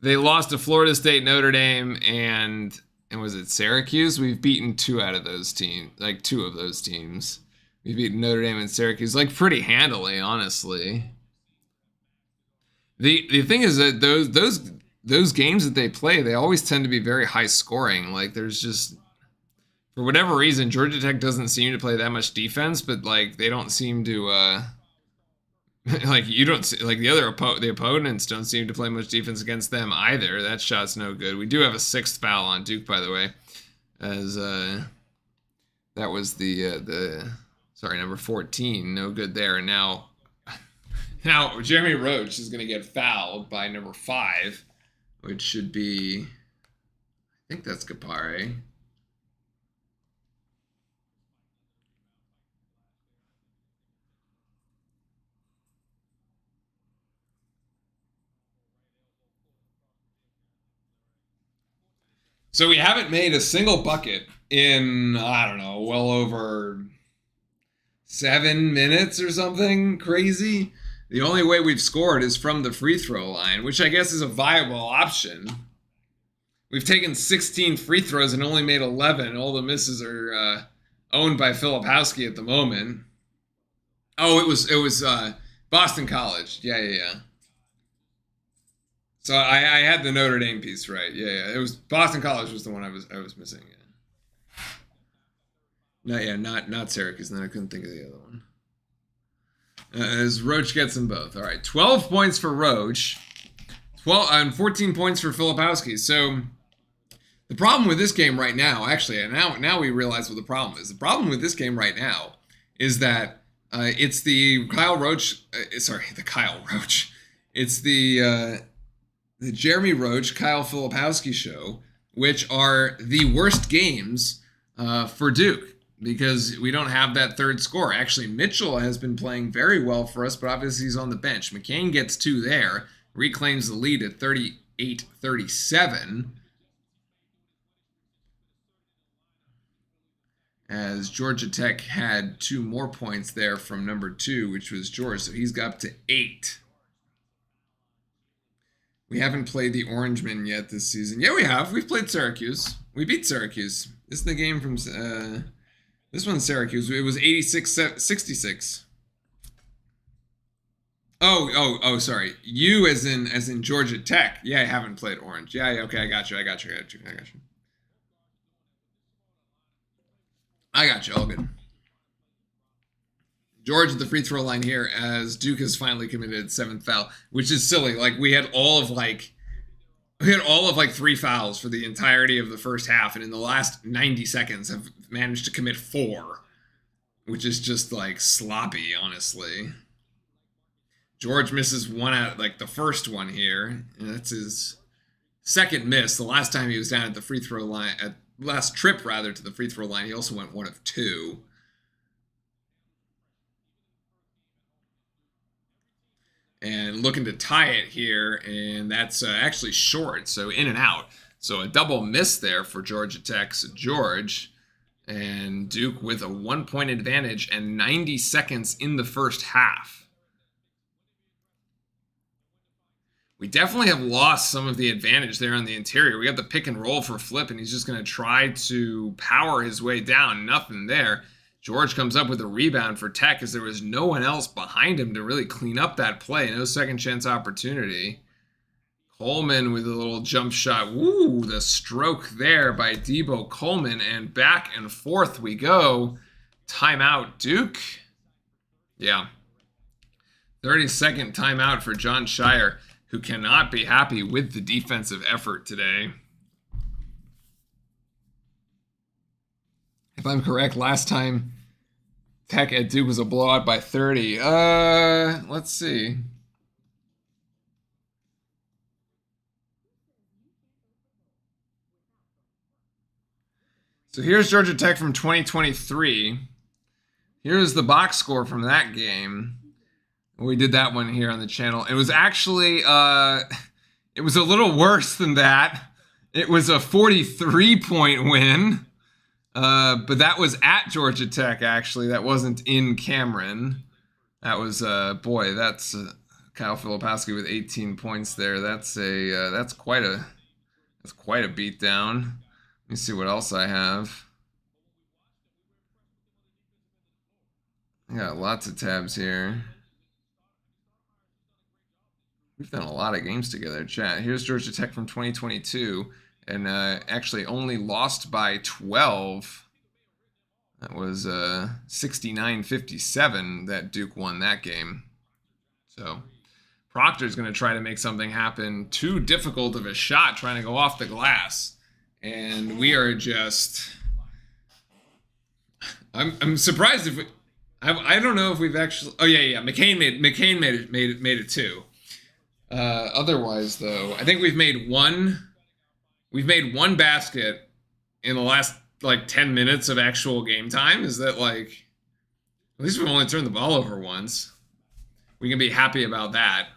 they lost to Florida State, Notre Dame, and was it Syracuse? We've beaten two out of those teams, like two of those teams. We've beaten Notre Dame and Syracuse, like pretty handily, honestly. The thing is that those games that they play, they always tend to be very high scoring. Like there's just, for whatever reason, Georgia Tech doesn't seem to play that much defense, but like they don't seem to like you don't see, like the opponents don't seem to play much defense against them either. That shot's no good. We do have a 6th foul on Duke, by the way, as that was the sorry, number 14, no good there. And now Jeremy Roach is going to get fouled by number 5, which should be, I think that's Gapare. So we haven't made a single bucket in, I don't know, well over 7 minutes or something crazy. The only way we've scored is from the free throw line, which I guess is a viable option. We've taken 16 free throws and only made 11. All the misses are owned by Filipowski at the moment. Oh, it was Boston College. Yeah. So I had the Notre Dame piece right. Yeah. It was Boston College was the one I was missing. Yeah. Not Syracuse. Then I couldn't think of the other one. As Roach gets them both. All right, 12 points for Roach, 12 and 14 points for Filipowski. So the problem with this game right now, actually, and now we realize what the problem is. The problem with this game right now is that it's the Kyle Roach. The Kyle Roach. It's the Jeremy Roach, Kyle Filipowski show, which are the worst games for Duke, because we don't have that third score. Actually, Mitchell has been playing very well for us, but obviously he's on the bench. McCain gets 2 there, reclaims the lead at 38-37. As Georgia Tech had 2 more points there from number 2, which was George, so he's got up to 8. We haven't played the Orangemen yet this season. Yeah, we have. We've played Syracuse. We beat Syracuse. This is the game from... this one's Syracuse. It was 86-66. Oh, sorry. You as in Georgia Tech. Yeah, I haven't played Orange. Yeah, okay, I got you. All good. George at the free throw line here as Duke has finally committed 7th foul, which is silly. Like we had all of 3 fouls for the entirety of the first half, and in the last 90 seconds have managed to commit 4, which is just like sloppy, honestly. George misses one out, like the first one here, and that's his second miss. The last time he was down at the free throw line, last trip rather to the free throw line, he also went 1 of 2. And looking to tie it here, and that's actually short, so in and out. So a double miss there for Georgia Tech's George, and Duke with a 1-point advantage and 90 seconds in the first half. We definitely have lost some of the advantage there on the interior. We got the pick and roll for Flip, and he's just going to try to power his way down. Nothing there. George comes up with a rebound for Tech as there was no one else behind him to really clean up that play. No second chance opportunity. Coleman with a little jump shot. Woo, the stroke there by Debo Coleman, and back and forth we go. Timeout, Duke. Yeah. 30-second timeout for Jon Scheyer, who cannot be happy with the defensive effort today. If I'm correct, last time Tech at Duke was a blowout by 30. Let's see. So here's Georgia Tech from 2023. Here's the box score from that game. We did that one here on the channel. It was actually, it was a little worse than that. It was a 43-point win. But that was at Georgia Tech, actually. That wasn't in Cameron. That was boy, that's Kyle Filipowski with 18 points there. That's quite a beatdown. Let me see what else I have. I got lots of tabs here. We've done a lot of games together, chat. Here's Georgia Tech from 2022, and actually only lost by 12. That was 69-57 that Duke won that game. So Proctor's going to try to make something happen. Too difficult of a shot trying to go off the glass. And we are just... I'm surprised if we... I don't know if we've actually... Oh, yeah. McCain made it too. Otherwise, though, I think we've made one basket in the last, like, 10 minutes of actual game time. Is that, like... At least we've only turned the ball over once. We can be happy about that.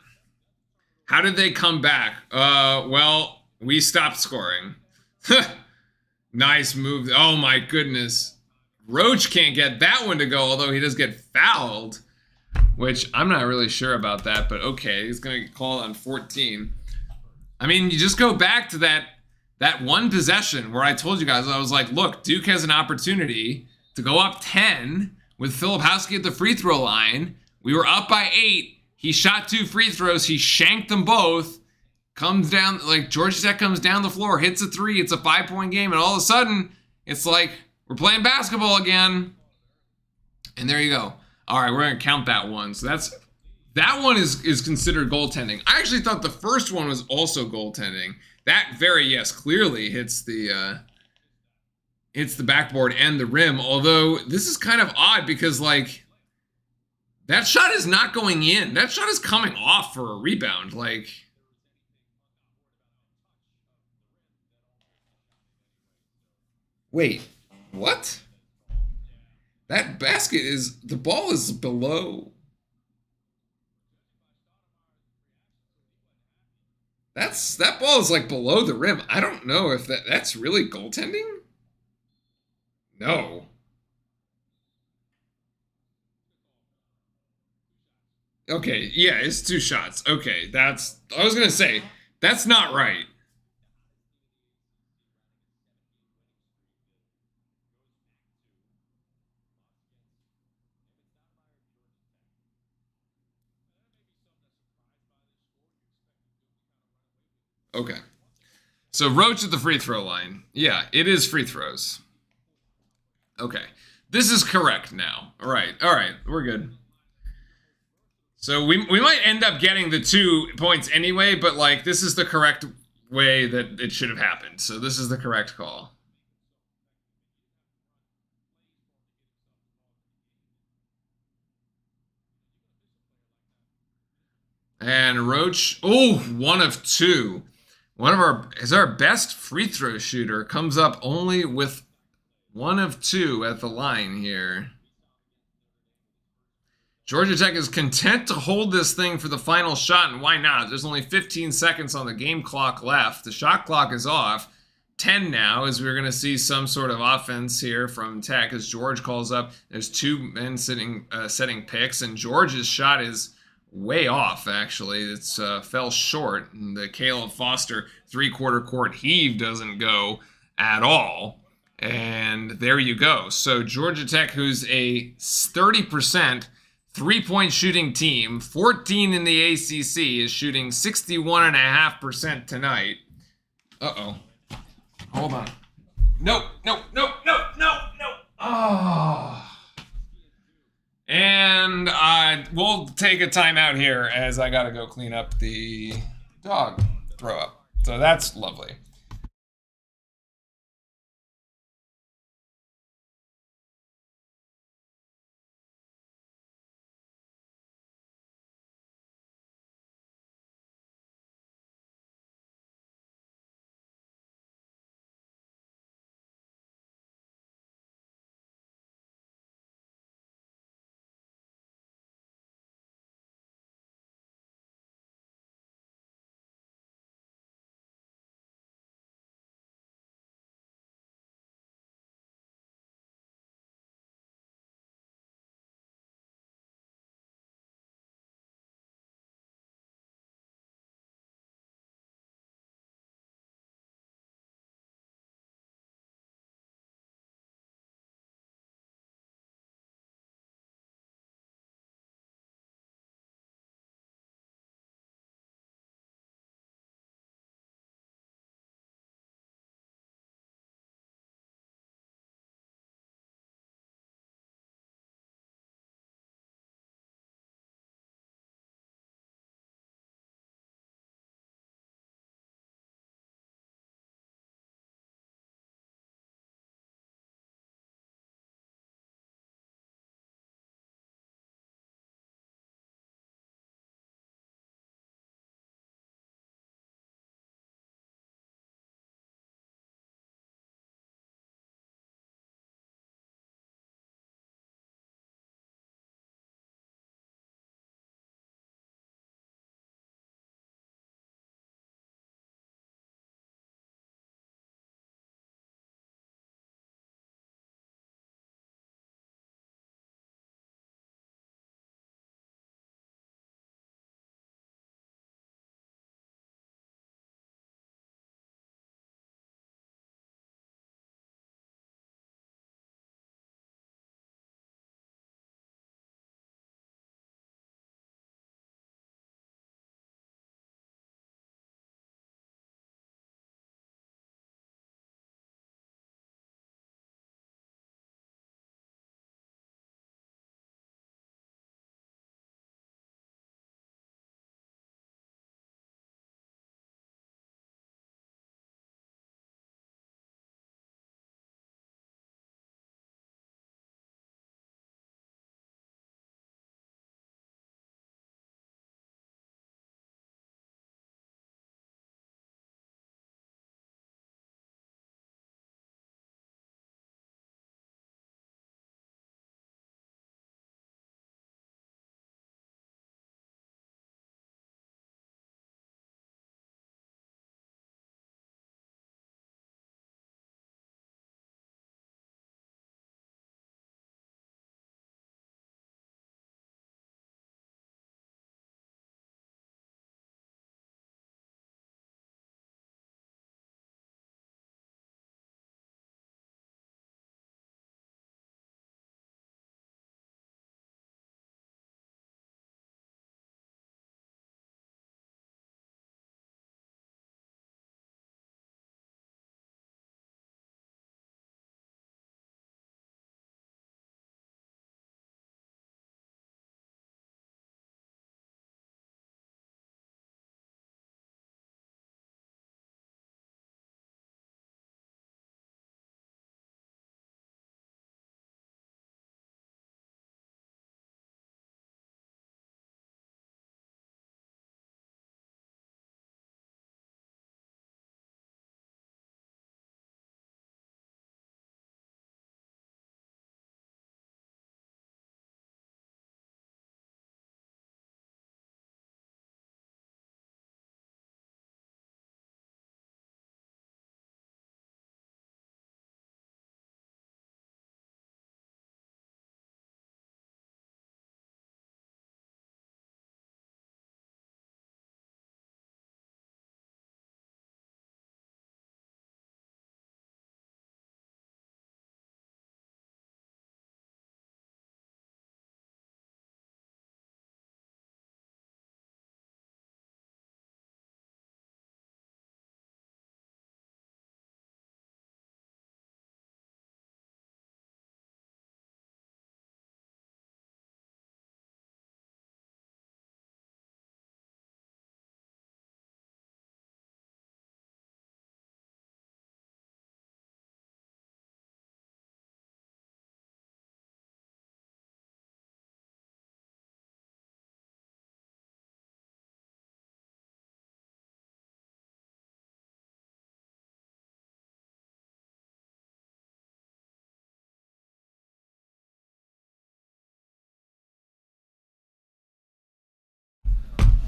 How did they come back? Well, we stopped scoring. Nice move. Oh, my goodness. Roach can't get that one to go, although he does get fouled, which I'm not really sure about that, but okay. He's going to get called on 14. I mean, you just go back to that one possession where I told you guys, I was like, look, Duke has an opportunity to go up 10 with Filipowski at the free throw line. We were up by 8. He shot 2 free throws. He shanked them both. Comes down, like, Georgia Tech comes down the floor, hits a 3. It's a 5-point game. And all of a sudden, it's like, we're playing basketball again. And there you go. All right, we're going to count that one. So that one is considered goaltending. I actually thought the first one was also goaltending. That clearly hits the backboard and the rim. Although, this is kind of odd because, like, that shot is not going in. That shot is coming off for a rebound. Like, wait, what? That basket the ball is below. That ball is like below the rim. I don't know if that's really goaltending. No. Okay, yeah, it's 2 shots. Okay, I was gonna say, that's not right. Okay. So Roach at the free throw line. Yeah, it is free throws. Okay. This is correct now. All right, we're good. So we might end up getting the 2 points anyway, but, like, this is the correct way that it should have happened. So this is the correct call. And Roach, 1 of 2. Our best free throw shooter comes up only with 1 of 2 at the line here. Georgia Tech is content to hold this thing for the final shot, and why not? There's only 15 seconds on the game clock left. The shot clock is off. 10 now, as we're going to see some sort of offense here from Tech as George calls up. There's 2 men setting picks, and George's shot is way off, actually. It's fell short. And the Caleb Foster 3/4 court heave doesn't go at all. And there you go. So Georgia Tech, who's a 30% 3-point shooting team, 14 in the ACC, is shooting 61.5% tonight. Uh-oh. Hold on. Nope. Oh. And we'll take a timeout here as I gotta go clean up the dog throw up. So that's lovely.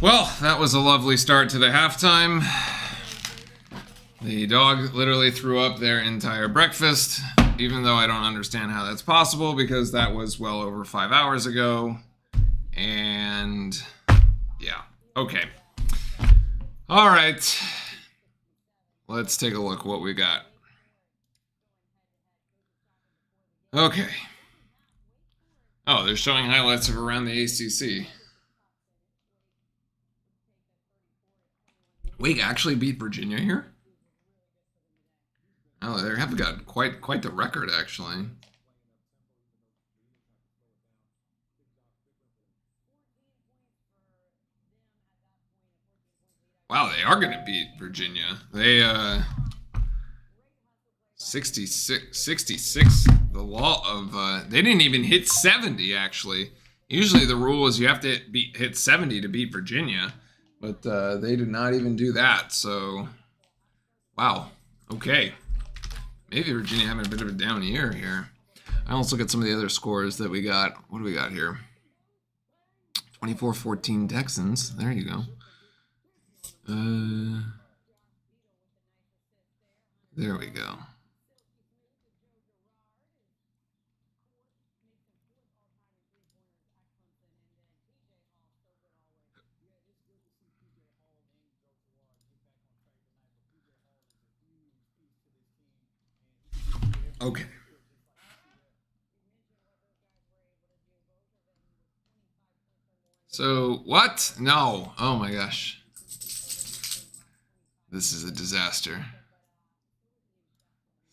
Well, that was a lovely start to the halftime. The dog literally threw up their entire breakfast, even though I don't understand how that's possible because that was well over 5 hours ago. And yeah, okay. All right. Let's take a look what we got. Okay. Oh, they're showing highlights of around the ACC. Wake actually beat Virginia here? Oh, they have got quite the record, actually. Wow, they are going to beat Virginia. They, 66, the law of, they didn't even hit 70, actually. Usually the rule is you have to hit 70 to beat Virginia, but they did not even do that, so, wow, okay. Maybe Virginia having a bit of a down year here. Let's look at some of the other scores that we got. What do we got here? 24-14 Texans. There you go. There we go. Okay. So, what? No. Oh my gosh. This is a disaster.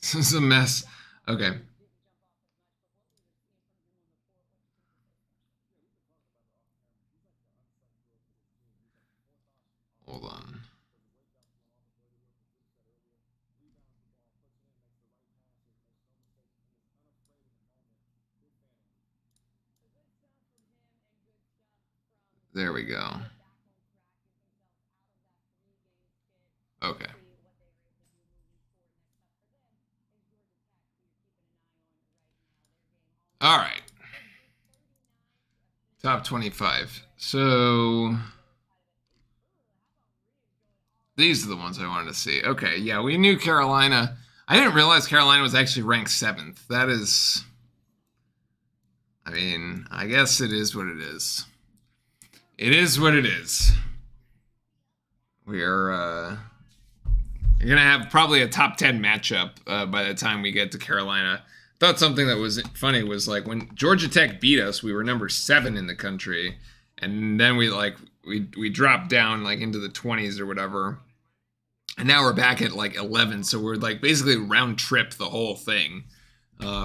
This is a mess. Okay. Hold on. There we go. Okay. All right. Top 25. So these are the ones I wanted to see. Okay, yeah, we knew Carolina. I didn't realize Carolina was actually ranked 7th. That is, I mean, I guess it is what it is. It is what it is. We're going to have probably a top 10 matchup by the time we get to Carolina. Thought something that was funny was like when Georgia Tech beat us, we were number 7 in the country, and then we dropped down like into the 20s or whatever, and now we're back at like 11. So we're like basically round trip the whole thing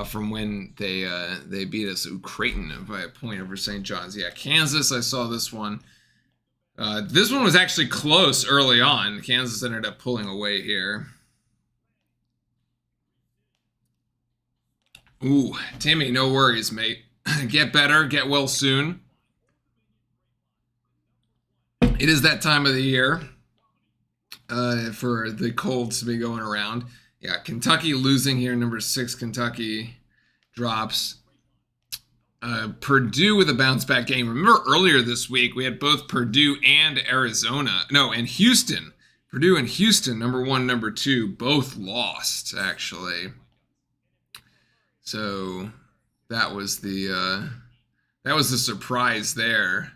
from when they beat us. Ooh, Creighton by a point over St. John's. Yeah, Kansas. I saw this one. This one was actually close early on. Kansas ended up pulling away here. Ooh, Timmy, no worries, mate. Get better, get well soon. It is that time of the year for the colds to be going around. Yeah, Kentucky losing here. Number 6, Kentucky drops. Purdue with a bounce back game. Remember earlier this week, we had both Purdue and Arizona. No, and Houston. Purdue and Houston, number 1, number 2, both lost, actually. So that was the surprise there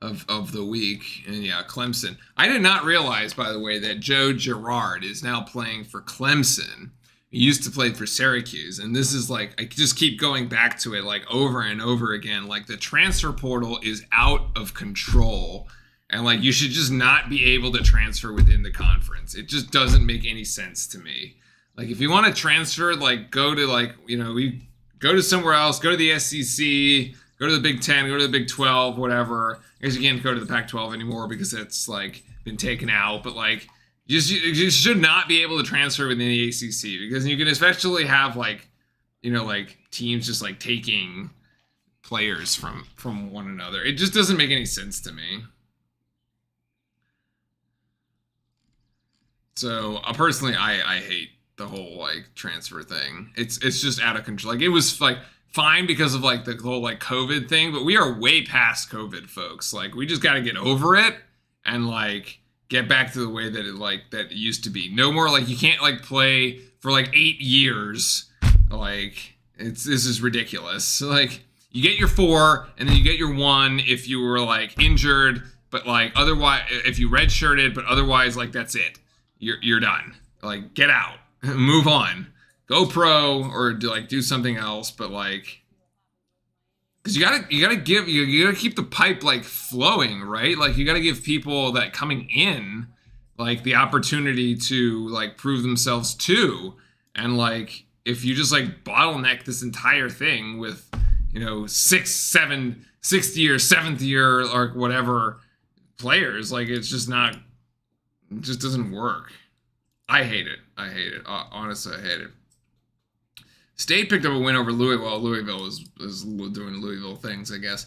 of the week. And yeah, Clemson. I did not realize, by the way, that Joe Girard is now playing for Clemson. He used to play for Syracuse, and this is like, I just keep going back to it like over and over again. Like the transfer portal is out of control, and like you should just not be able to transfer within the conference. It just doesn't make any sense to me. Like, if you want to transfer, like, go to, like, we go to somewhere else, go to the SEC, go to the Big 10, go to the Big 12, whatever. I guess you can't go to the Pac-12 anymore because it's, like, been taken out. But, like, you should not be able to transfer within the ACC because you can especially have, like, like, teams just, like, taking players from one another. It just doesn't make any sense to me. So, personally, I hate the whole like transfer thing. It's just out of control. Like it was like fine because of like the whole like COVID thing, but we are way past COVID, folks. Like we just got to get over it and like get back to the way that it used to be. No more like you can't like play for like 8 years. Like this is ridiculous. Like you get your 4 and then you get your 1 if you were like injured, but like otherwise if you redshirted, but otherwise like that's it. You're done. Like get out. Move on. Go pro or do something else, but like because you gotta keep the pipe like flowing, right? Like you gotta give people that coming in like the opportunity to like prove themselves too. And like if you just like bottleneck this entire thing with 6th, 7th, 6th year, 7th year or whatever players, like it just doesn't work. I hate it. Honestly, I hate it. State picked up a win over Louisville. Louisville is doing Louisville things, I guess.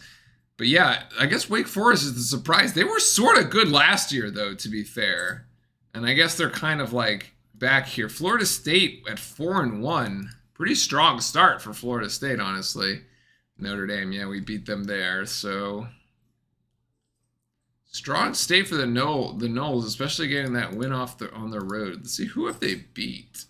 But yeah, I guess Wake Forest is the surprise. They were sort of good last year, though, to be fair. And I guess they're kind of like back here. Florida State at 4-1. Pretty strong start for Florida State, honestly. Notre Dame, yeah, we beat them there. So strong state for the Noles, especially getting that win on their road. Let's see, who have they beat?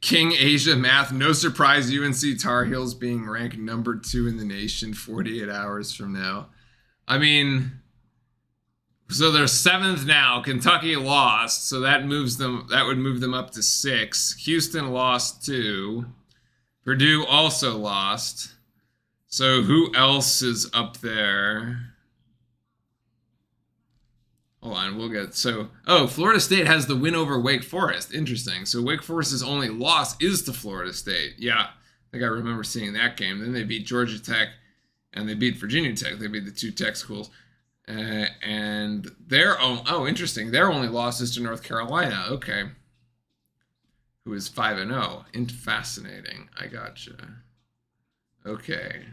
King Asia Math, no surprise UNC Tar Heels being ranked number 2 in the nation 48 hours from now. I mean, so they're 7th now. Kentucky lost, so that would move them up to 6. Houston lost 2. Purdue also lost. So who else is up there? Hold on, we'll get Florida State has the win over Wake Forest. Interesting. So Wake Forest's only loss is to Florida State. Yeah, I think I remember seeing that game. Then they beat Georgia Tech and they beat Virginia Tech. They beat the 2 tech schools. And interesting. Their only loss is to North Carolina. Okay. Who is 5-0. Fascinating. I gotcha. Okay.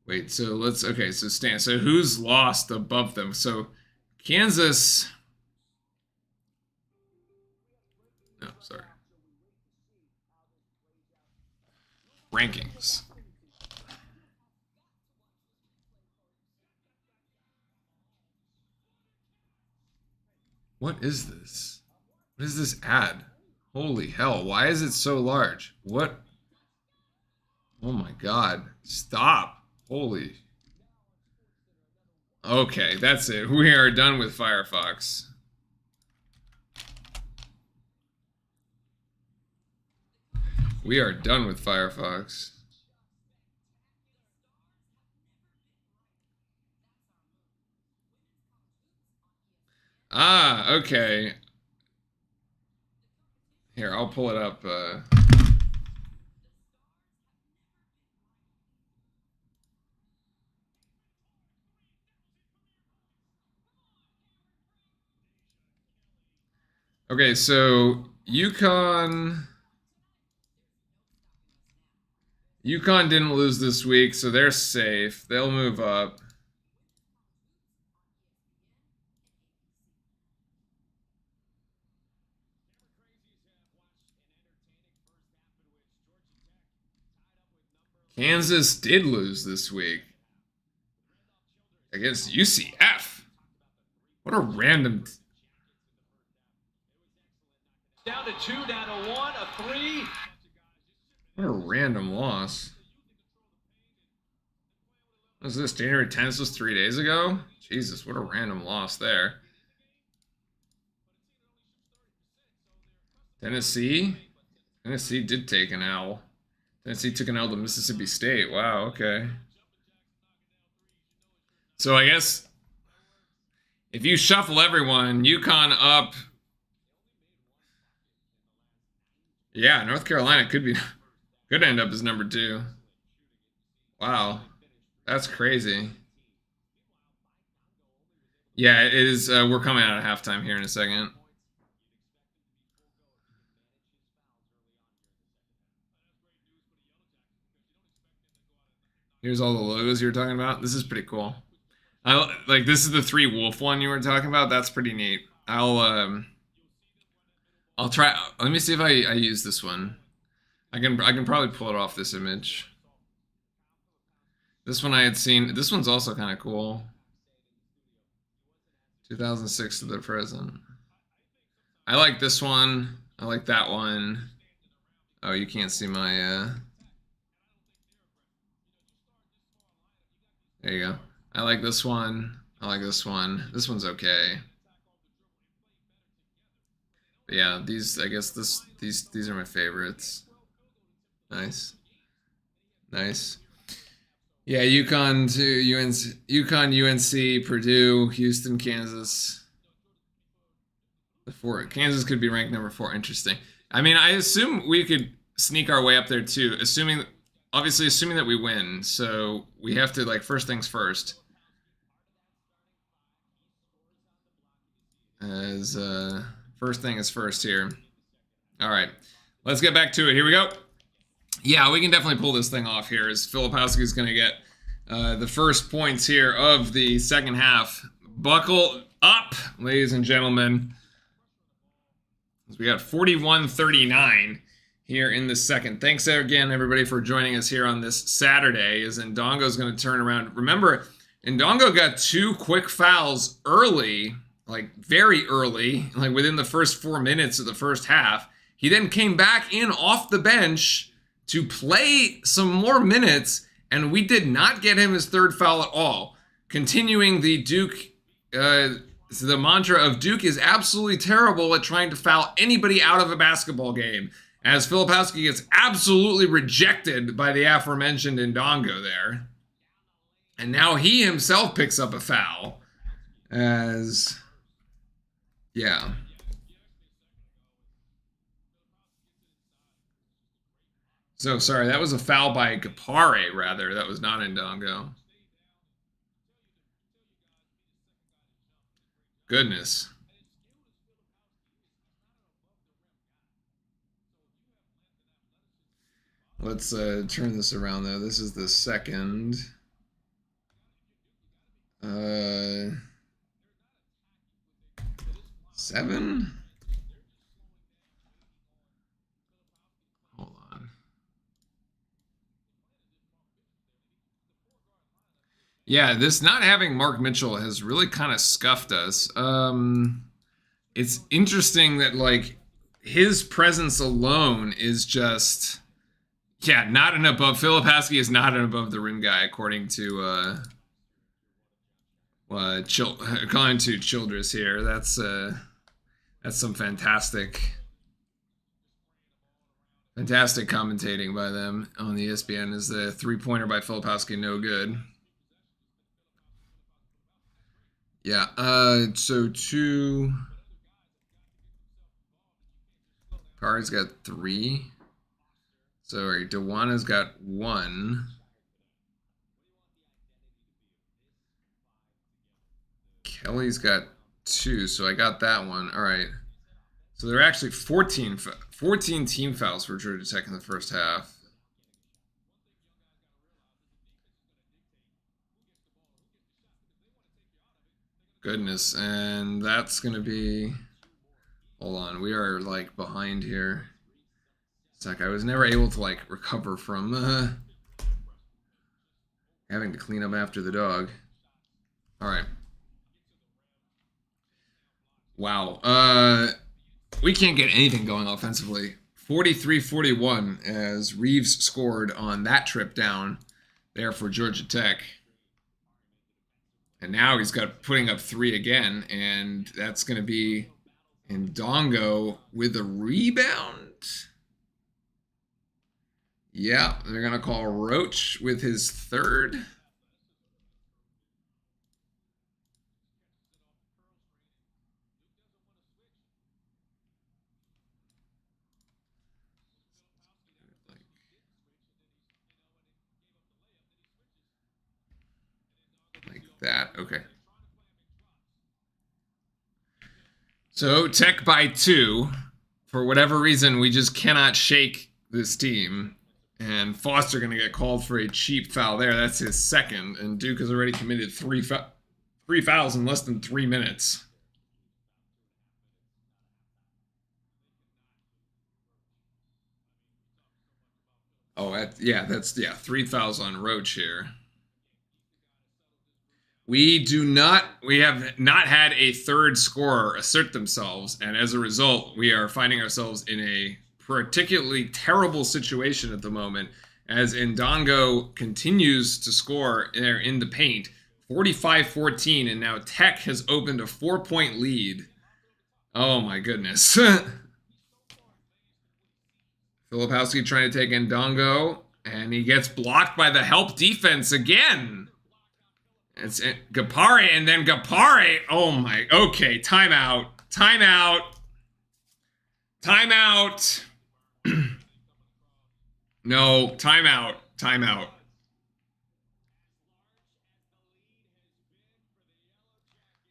Wait, so Stan. So who's lost above them? So Kansas. No, sorry. Rankings. What is this? What is this ad? Holy hell, why is it so large? What? Oh my god. Stop. Holy. Okay, that's it. We are done with Firefox. We are done with Firefox. Ah, okay. Here, I'll pull it up. Okay, so UConn didn't lose this week, so they're safe. They'll move up. Kansas did lose this week against UCF. What a random... Down to 2, down to 1, a 3. What a random loss. What was this? January 10th? This was 3 days ago? Jesus, what a random loss there. Tennessee? Tennessee did take an L. Tennessee took an L to Mississippi State. Wow, okay. So I guess if you shuffle everyone, UConn up. Yeah, North Carolina could end up as number 2. Wow, that's crazy. Yeah, it is. We're coming out of halftime here in a second. Here's all the logos you were talking about. This is pretty cool. I like this is the 3 wolf one you were talking about. That's pretty neat. I'll try. Let me see if I use this one. I can probably pull it off this image. This one I had seen. This one's also kind of cool. 2006 to the present. I like this one. I like that one. Oh, you can't see my there you go. I like this one. I like this one. This one's okay. But yeah, these I guess these are my favorites. Nice. Nice. Yeah, UConn to UNC, Purdue, Houston, Kansas. Kansas could be ranked number 4. Interesting. I mean, I assume we could sneak our way up there too, assuming that we win. So we have to like first things first. As first thing is first here. All right, let's get back to it. Here we go. Yeah, we can definitely pull this thing off here. As Filipowski is going to get the first points here of the second half. Buckle up, ladies and gentlemen. We got 41-39 here in the second. Thanks again, everybody, for joining us here on this Saturday. As Ndongo is going to turn around. Remember, Ndongo got 2 quick fouls early, like very early, like within the first 4 minutes of the first half. He then came back in off the bench to play some more minutes, and we did not get him his 3rd foul at all. Continuing the Duke, the mantra of Duke is absolutely terrible at trying to foul anybody out of a basketball game, as Filipowski gets absolutely rejected by the aforementioned Ndongo there. And now he himself picks up a foul, as, yeah. So, sorry, that was a foul by Gapare, rather. That was not Ndongo. Goodness. Let's turn this around, though. This is the second. 7? Hold on. Yeah, this not having Mark Mitchell has really kind of scuffed us. It's interesting that, like, his presence alone is just, yeah, not an above. Filipowski is not an above the rim guy, according to according to Childress here. That's some fantastic commentating by them on the ESPN. Is the 3-pointer by Filipowski no good? Yeah. So 2. Kari's got 3. Sorry, Dewana's got 1. Kelly's got 2, so I got that one. All right. So there are actually 14 team fouls for Georgia Tech in the first half. Goodness, and that's going to be... Hold on, we are, like, behind here. It's like I was never able to, like, recover from having to clean up after the dog. All right. Wow. We can't get anything going offensively. 43-41 as Reeves scored on that trip down there for Georgia Tech. And now he's got putting up 3 again, and that's going to be Ndongo with a rebound. Yeah, they're going to call Roach with his 3rd. Like that. Okay. So Tech by 2. For whatever reason, we just cannot shake this team. And Foster going to get called for a cheap foul there. That's his 2nd. And Duke has already committed 3 3 fouls in less than 3 minutes. Oh, that's 3 fouls on Roach here. We have not had a third scorer assert themselves, and as a result, we are finding ourselves in a particularly terrible situation at the moment, as Ndongo continues to score there in the paint, 45-14, and now Tech has opened a 4-point lead. Oh my goodness. Filipowski trying to take Ndongo, and he gets blocked by the help defense again. It's Gapare, and then Gapare. Oh my. Okay, timeout. Timeout. Timeout. No, timeout. Timeout.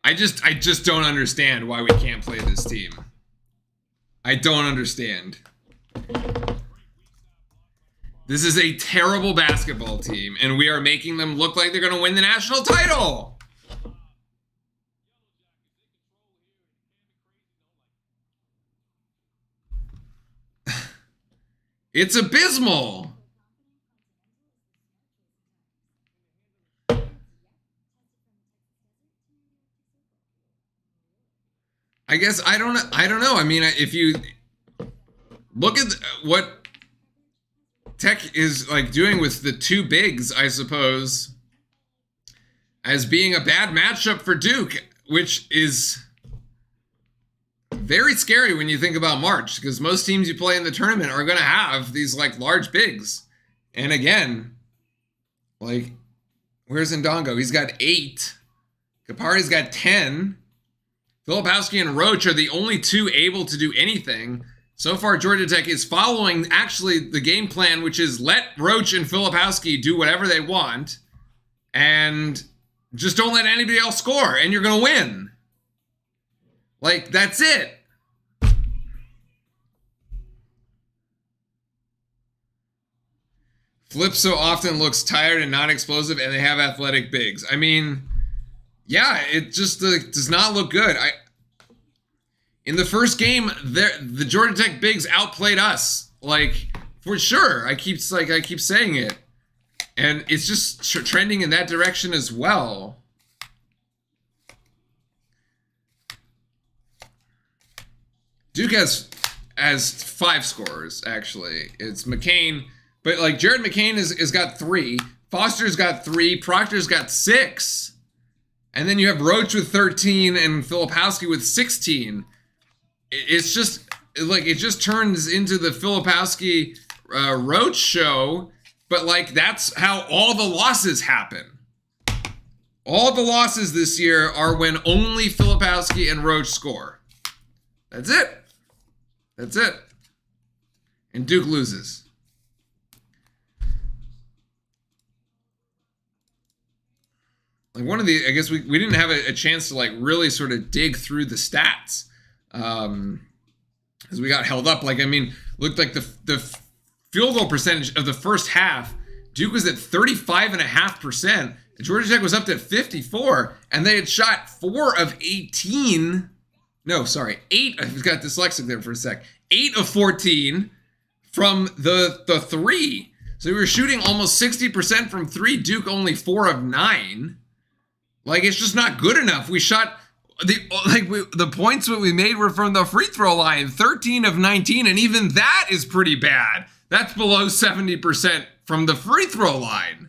I just don't understand why we can't play this team. I don't understand. This is a terrible basketball team, and we are making them look like they're going to win the national title. It's abysmal. I guess I don't know. I mean, if you look at what Tech is like doing with the two bigs, I suppose, as being a bad matchup for Duke, which is very scary when you think about March, because most teams you play in the tournament are going to have these like large bigs. And again, like, where's Ndongo? He's got 8. Gapare's got 10. Filipowski and Roach are the only two able to do anything. So far, Georgia Tech is following actually the game plan, which is let Roach and Filipowski do whatever they want, and just don't let anybody else score, and you're going to win. Like, that's it. Flip so often looks tired and not explosive, and they have athletic bigs. I mean, yeah, it just does not look good. In the first game, the Georgia Tech bigs outplayed us, like, for sure. I keep saying it, and it's just trending in that direction as well. Duke has 5 scorers actually. It's McCain, but like Jared McCain has got 3, Foster's got 3, Proctor's got 6, and then you have Roach with 13 and Filipowski with 16. It's just like it just turns into the Filipowski Roach show, but like that's how all the losses happen. All the losses this year are when only Filipowski and Roach score. That's it. That's it. And Duke loses. Like one of the, I guess we didn't have a chance to like really sort of dig through the stats. As we got held up. Like, I mean, looked like the field goal percentage of the first half, Duke was at 35.5%. Georgia Tech was up to 54, and they had shot 4 of 18. No, sorry, 8. I got dyslexic there for a sec. 8 of 14 from the 3. So we were shooting almost 60% from 3. Duke only 4 of 9. Like, it's just not good enough. We shot the points that we made were from the free throw line, 13 of 19, and even that is pretty bad. That's below 70% from the free throw line.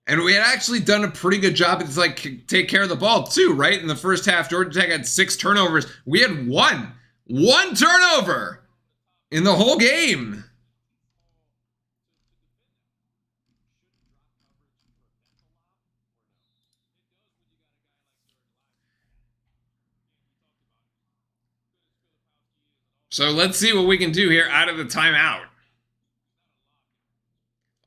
And we had actually done a pretty good job to like take care of the ball too, right? In the first half, Georgia Tech had 6 turnovers. We had one turnover in the whole game. So let's see what we can do here out of the timeout.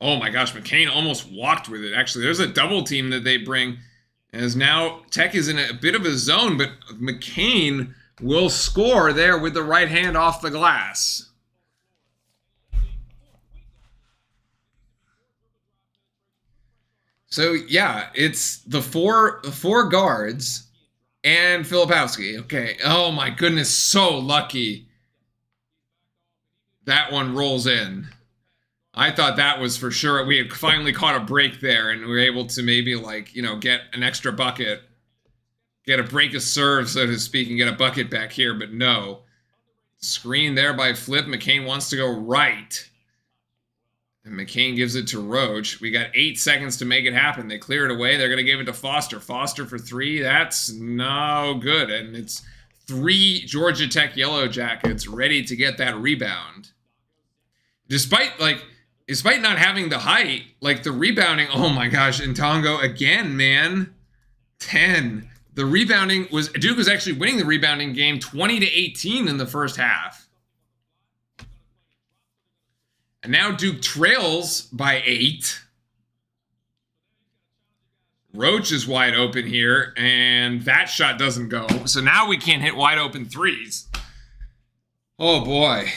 Oh my gosh, McCain almost walked with it. Actually, there's a double team that they bring. As now Tech is in a bit of a zone, but McCain will score there with the right hand off the glass. So yeah, it's the four guards and Filipowski. Okay. Oh my goodness, so lucky. That one rolls in. I thought that was for sure. We had finally caught a break there, and we were able to maybe, like, you know, get an extra bucket. Get a break of serve, so to speak, and get a bucket back here, but no. Screen there by Flip. McCain wants to go right. And McCain gives it to Roach. We got 8 seconds to make it happen. They clear it away. They're going to give it to Foster. Foster for 3. That's no good. And it's 3 Georgia Tech Yellow Jackets ready to get that rebound. Despite not having the height, like the rebounding, oh my gosh, Ntongo again, man. 10. The rebounding was, Duke was actually winning the rebounding game 20-18 in the first half. And now Duke trails by 8. Roach is wide open here, and that shot doesn't go. So now we can't hit wide open threes. Oh boy.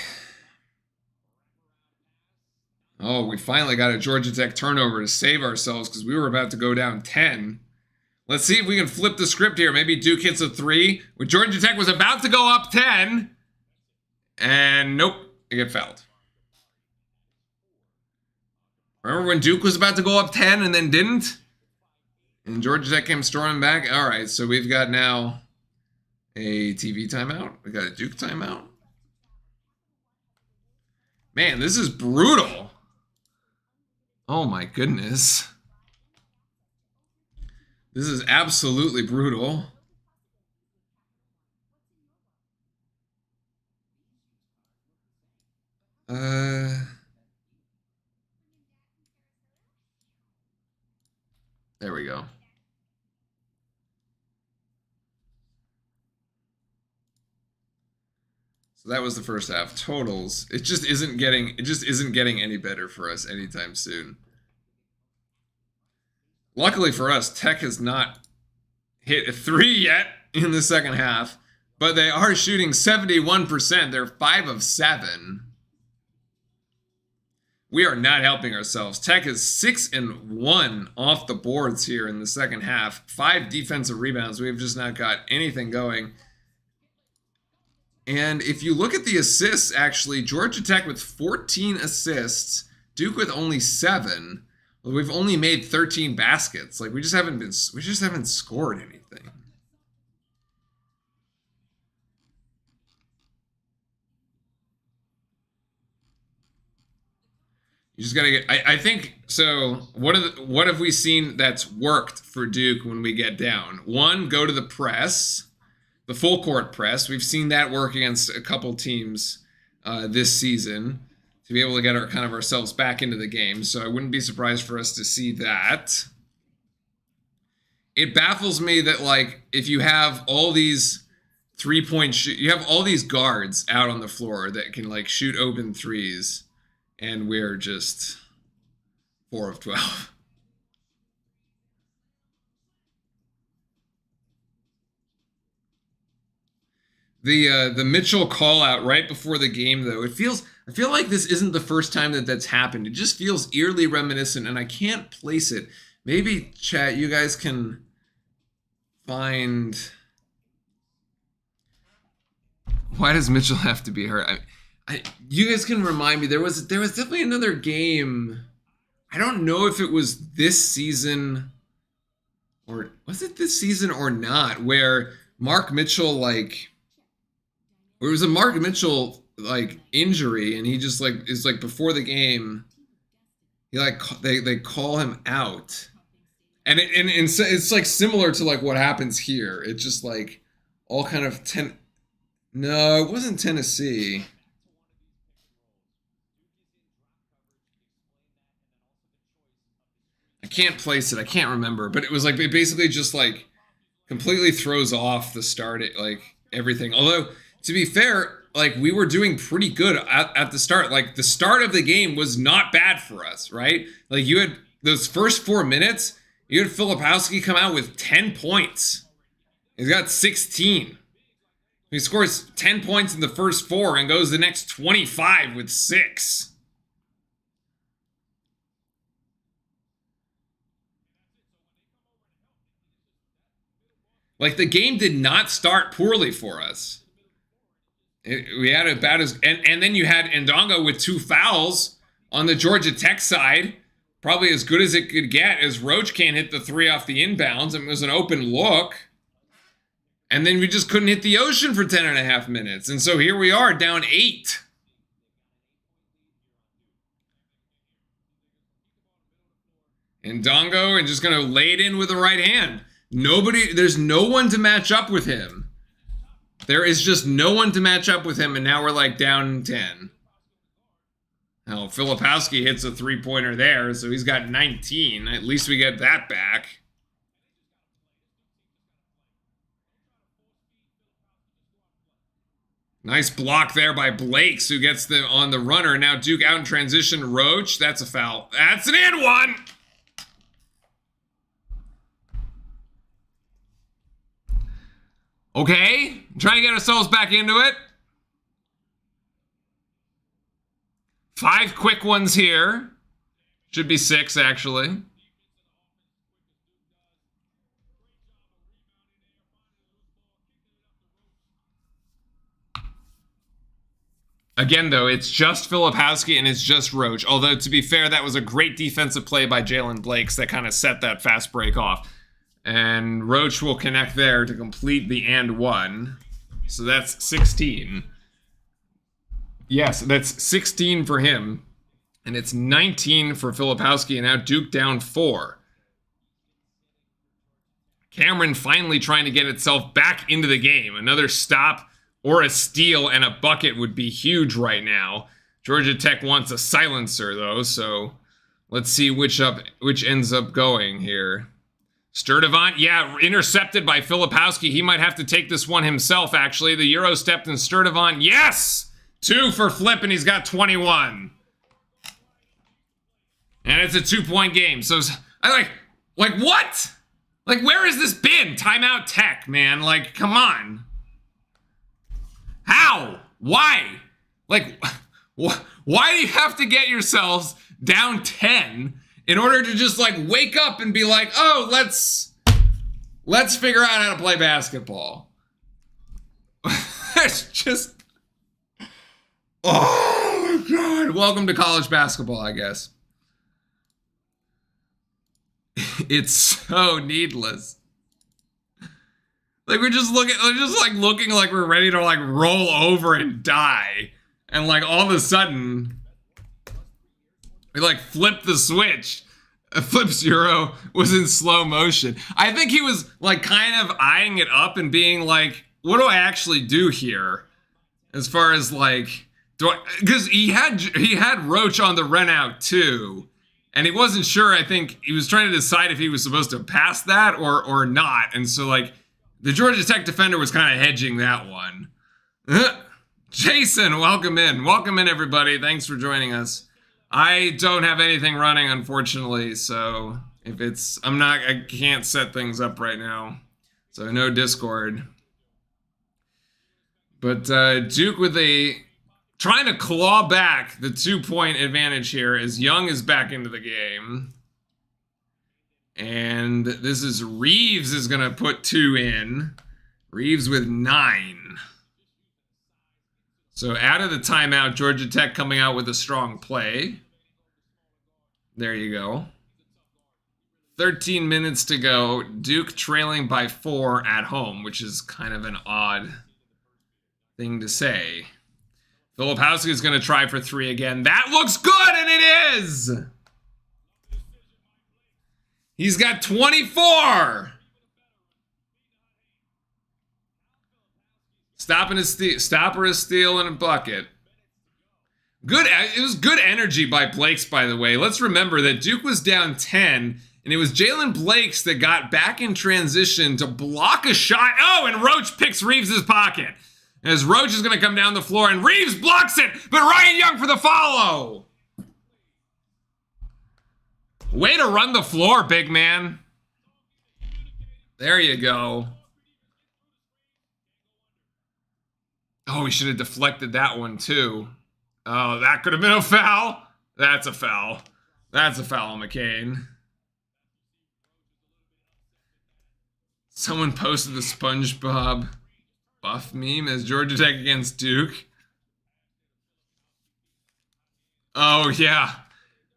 Oh, we finally got a Georgia Tech turnover to save ourselves because we were about to go down 10. Let's see if we can flip the script here. Maybe Duke hits a 3. When Georgia Tech was about to go up 10. And nope, they get fouled. Remember when Duke was about to go up 10 and then didn't? And Georgia Tech came storming back? All right, so we've got now a TV timeout. We got a Duke timeout. Man, this is brutal. Oh my goodness. This is absolutely brutal. There we go. So that was the first half. Totals. It just isn't getting any better for us anytime soon. Luckily for us, Tech has not hit a 3 yet in the second half, but they are shooting 71%. They're 5 of 7. We are not helping ourselves. Tech is 6 and 1 off the boards here in the second half. 5 defensive rebounds. We have just not got anything going. And if you look at the assists, actually, Georgia Tech with 14 assists, Duke with only 7. We've only made 13 baskets. Like we just haven't scored anything. You just gotta get. I think so. What have we seen that's worked for Duke when we get down? One, go to the press, the full court press. We've seen that work against a couple teams this season to be able to get ourselves back into the game. So I wouldn't be surprised for us to see that. It baffles me that, like, if you have all these you have all these guards out on the floor that can, like, shoot open threes, and we're just 4 of 12. The Mitchell call out right before the game, though, I feel like this isn't the first time that that's happened. It just feels eerily reminiscent, and I can't place it. Maybe, chat, you guys can find. Why does Mitchell have to be hurt? You guys can remind me. There was definitely another game. I don't know if it was this season, or was it this season or not, where Mark Mitchell, like, where it was a Mark Mitchell, like, injury, and he just, like, is, like, before the game, he, like, they call him out, and it's like similar to, like, what happens here. It's just, like, all kind of no, it wasn't Tennessee. I can't place it. I can't remember, but it was, like, it basically just, like, completely throws off the start, like, everything. Although, to be fair, like we were doing pretty good at the start. Like the start of the game was not bad for us, right? Like you had those first 4 minutes, you had Filipowski come out with 10 points. He's got 16. He scores 10 points in the first 4 and goes the next 25 with 6. Like the game did not start poorly for us. We had about as and then you had Ndongo with 2 fouls on the Georgia Tech side, probably as good as it could get, as Roach can't hit the 3 off the inbounds, and it was an open look. And then we just couldn't hit the ocean for 10.5 minutes. And so here we are, down 8. Ndongo and just going to lay it in with the right hand. There's no one to match up with him. There is just no one to match up with him, and now we're like down 10. Now, Filipowski hits a 3-pointer there, so he's got 19. At least we get that back. Nice block there by Blakes, who gets on the runner. Now Duke out in transition. Roach, that's a foul. That's an and one! Okay, trying to get ourselves back into it. 5 quick ones here. Should be 6, actually. Again, though, it's just Filipowski and it's just Roach. Although, to be fair, that was a great defensive play by Jalen Blakes that kind of set that fast break off. And Roach will connect there to complete the and one. So that's 16. Yes, that's 16 for him. And it's 19 for Filipowski, and now Duke down 4. Cameron finally trying to get itself back into the game. Another stop or a steal and a bucket would be huge right now. Georgia Tech wants a silencer, though, so let's see which ends up going here. Sturdivant, yeah, intercepted by Filipowski. He might have to take this one himself, actually. The Euro stepped and Sturdivant, yes! 2 for Flip, and he's got 21. And it's a 2-point game. So I like what? Like, where has this been? Timeout Tech, man. Like, come on. How? Why? Like, why do you have to get yourselves down 10 in order to just like wake up and be like, oh, let's figure out how to play basketball? It's just, oh my God. Welcome to college basketball, I guess. It's so needless. Like we're just looking like we're ready to like roll over and die. And like all of a sudden we like flipped the switch. Flip's Euro was in slow motion. I think he was like kind of eyeing it up and being like, what do I actually do here? As far as like, because he had Roach on the run out too. And he wasn't sure. I think he was trying to decide if he was supposed to pass that or not. And so like the Georgia Tech defender was kind of hedging that one. Jason, welcome in. Welcome in, everybody. Thanks for joining us. I don't have anything running, unfortunately. So if it's, I can't set things up right now. So no Discord. But Duke with trying to claw back the 2-point advantage here as Young is back into the game. And this is Reeves is going to put 2 in. Reeves with 9. So out of the timeout, Georgia Tech coming out with a strong play. There you go. 13 minutes to go. Duke trailing by 4 at home, which is kind of an odd thing to say. Filipowski is going to try for 3 again. That looks good, and it is! He's got 24! Stopper, a steal, and a bucket. Good. It was good energy by Blakes, by the way. Let's remember that Duke was down 10, and it was Jalen Blakes that got back in transition to block a shot. Oh, and Roach picks Reeves' pocket. As Roach is going to come down the floor, and Reeves blocks it, but Ryan Young for the follow. Way to run the floor, big man. There you go. Oh, he should have deflected that one, too. Oh, that could have been a foul. That's a foul. That's a foul, McCain. Someone posted the SpongeBob buff meme as Georgia Tech against Duke. Oh, yeah.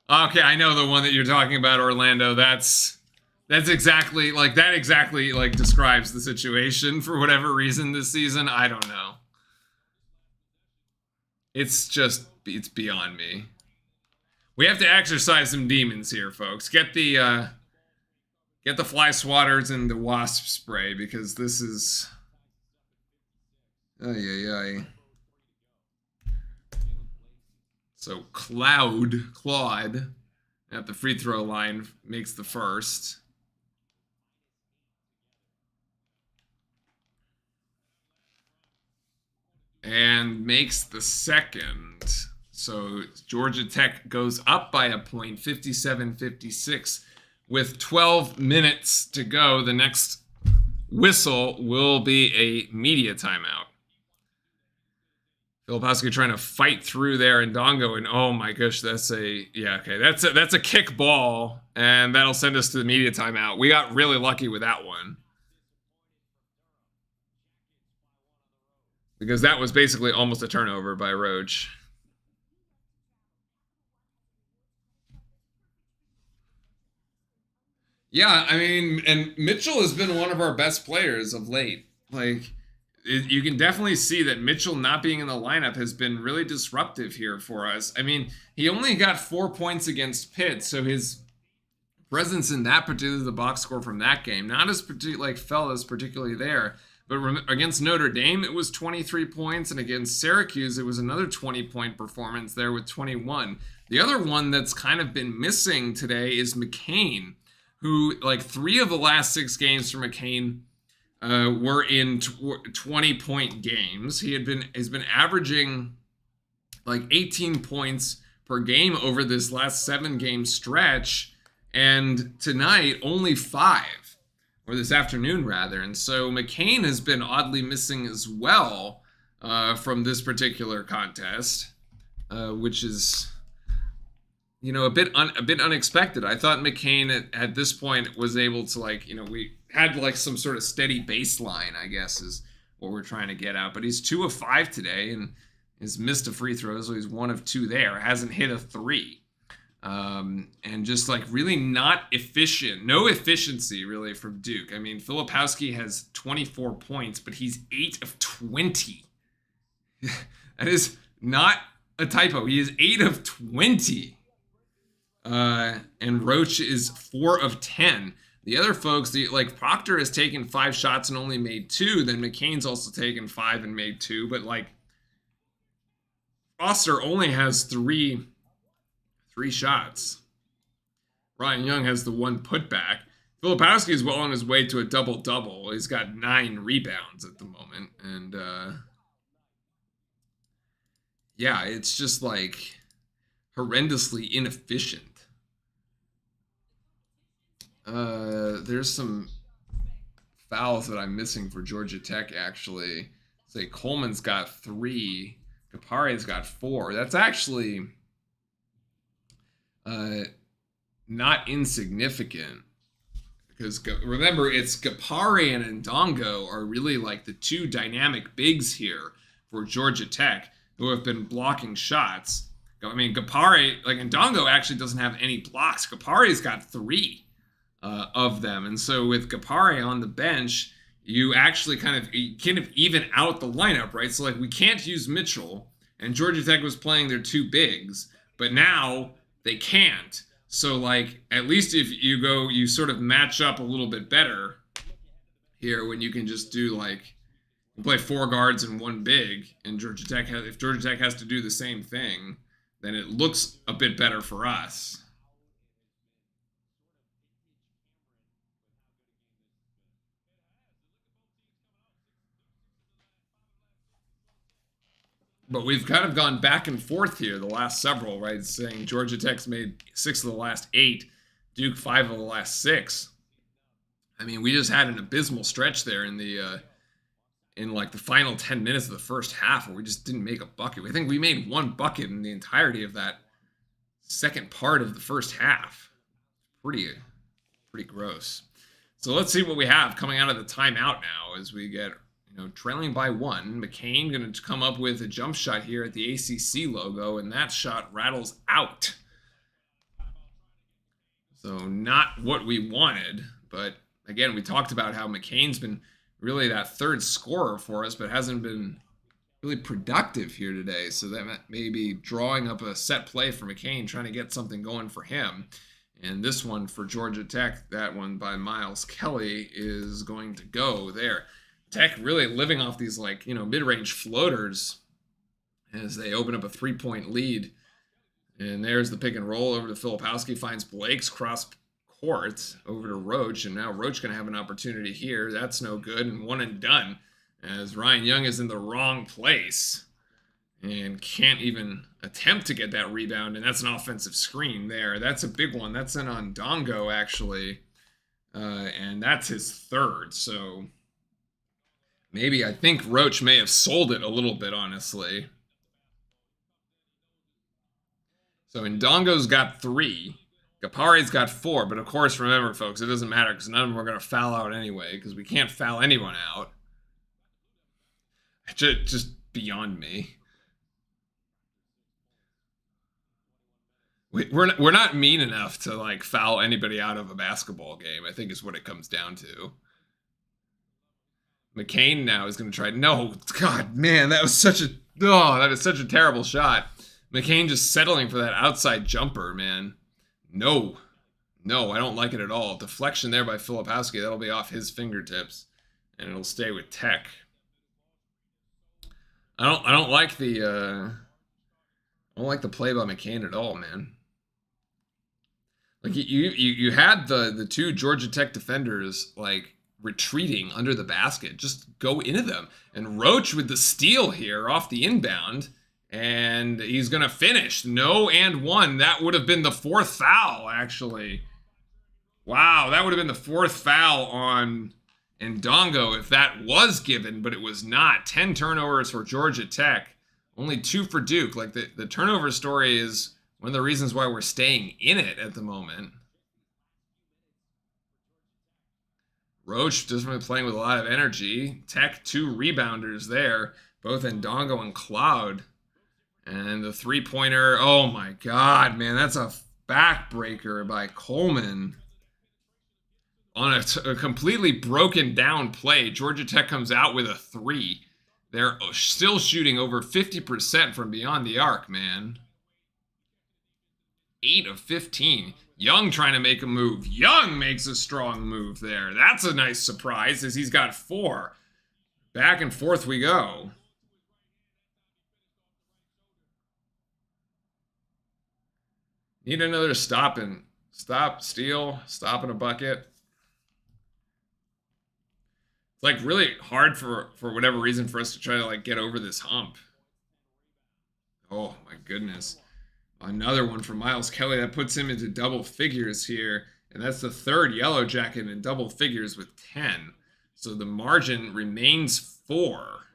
Okay, I know the one that you're talking about, Orlando. That's exactly, like, that exactly, like, describes the situation for whatever reason this season. I don't know. It's beyond me. We have to exercise some demons here, folks. Get the fly swatters and the wasp spray, because this is... Ay. So Claude at the free throw line makes the first. And makes the second. So Georgia Tech goes up by a point, 57-56. With 12 minutes to go, the next whistle will be a media timeout. Filipowski trying to fight through there, and Ndongo, and oh my gosh, that's a kick ball, and that'll send us to the media timeout. We got really lucky with that one, because that was basically almost a turnover by Roach. Yeah, I mean, and Mitchell has been one of our best players of late. Like, you can definitely see that Mitchell not being in the lineup has been really disruptive here for us. I mean, he only got 4 points against Pitt, so his presence in that particular, the box score from that game, not as particularly there. But against Notre Dame, it was 23 points, and against Syracuse, it was another 20-point performance there with 21. The other one that's kind of been missing today is McCain, who, like, 3 of the last 6 games for McCain were in 20-point games. He's been averaging like 18 points per game over this last 7-game stretch, and tonight only 5, or this afternoon rather. And so McCain has been oddly missing as well from this particular contest, which is, you know, a bit unexpected. I thought McCain at this point was able to, like, you know, we had like some sort of steady baseline, I guess, is what we're trying to get at. But he's 2 of 5 today and has missed a free throw, so he's 1 of 2 there. Hasn't hit a 3. And just like really not efficient. No efficiency really from Duke. I mean, Filipowski has 24 points, but he's 8 of 20. That is not a typo. He is 8 of 20. And Roach is 4 of 10. The other folks, like Proctor has taken 5 shots and only made 2. Then McCain's also taken 5 and made 2. But like Foster only has 3 shots. Ryan Young has the 1 putback. Filipowski is well on his way to a double-double. He's got 9 rebounds at the moment. And yeah, it's just like horrendously inefficient. There's some fouls that I'm missing for Georgia Tech, actually. Say Coleman's got 3. Kapare's got 4. That's actually not insignificant. Because remember, it's Kapare and Ndongo are really like the 2 dynamic bigs here for Georgia Tech who have been blocking shots. I mean, Kapare, like Ndongo actually doesn't have any blocks. Kapare's got 3. Of them. And so with Kapare on the bench, you actually kind of even out the lineup, right? So like we can't use Mitchell, and Georgia Tech was playing their 2 bigs, but now they can't. So like at least if you sort of match up a little bit better here when you can just do like play 4 guards and 1 big, and if Georgia Tech has to do the same thing, then it looks a bit better for us. But we've kind of gone back and forth here the last several, right? Saying Georgia Tech's made 6 of the last 8, Duke 5 of the last 6. I mean, we just had an abysmal stretch there in the like the final 10 minutes of the first half where we just didn't make a bucket. I think we made 1 bucket in the entirety of that second part of the first half. Pretty gross. So let's see what we have coming out of the timeout now as we get, trailing by 1. McCain going to come up with a jump shot here at the ACC logo, and that shot rattles out. So not what we wanted, but again, we talked about how McCain's been really that third scorer for us, but hasn't been really productive here today. So that may be drawing up a set play for McCain, trying to get something going for him. And this one for Georgia Tech, that one by Miles Kelly, is going to go there. Tech really living off these mid-range floaters as they open up a 3-point lead. And there's the pick and roll over to Filipowski, finds Blake's cross court over to Roach, and now Roach going to have an opportunity here. That's no good, and one and done as Ryan Young is in the wrong place and can't even attempt to get that rebound, and that's an offensive screen there. That's a big one. That's an Ondongo, actually, and that's his third. So maybe I think Roach may have sold it a little bit, honestly. So Ndongo's got 3. Gapare's got 4, but of course, remember, folks, it doesn't matter because none of them are going to foul out anyway because we can't foul anyone out. Just beyond me. We're not mean enough to foul anybody out of a basketball game, I think is what it comes down to. McCain now is going to try. No, God, man, that is such a terrible shot. McCain just settling for that outside jumper, man. No, I don't like it at all. Deflection there by Filipowski. That'll be off his fingertips, and it'll stay with Tech. I don't like the play by McCain at all, man. Like you had the 2 Georgia Tech defenders retreating under the basket. Just go into them, and Roach with the steal here off the inbound. And he's going to finish. No and 1. That would have been the 4th foul, actually. Wow, that would have been the 4th foul on Ndongo if that was given, but it was not. 10 turnovers for Georgia Tech. Only 2 for Duke. The turnover story is one of the reasons why we're staying in it at the moment. Roach just really playing with a lot of energy. Tech 2 rebounders there, both Ndongo and Cloud. And the 3-pointer, oh my God, man, that's a backbreaker by Coleman. On a completely broken down play, Georgia Tech comes out with a 3. They're still shooting over 50% from beyond the arc, man. 8 of 15. Young trying to make a move. Young makes a strong move there. That's a nice surprise as he's got 4. Back and forth we go. Need another stop, steal, stop in a bucket. It's really hard for whatever reason for us to try to get over this hump. Oh my goodness. Another one from Miles Kelly that puts him into double figures here. And that's the 3rd Yellow Jacket in double figures with 10. So the margin remains 4.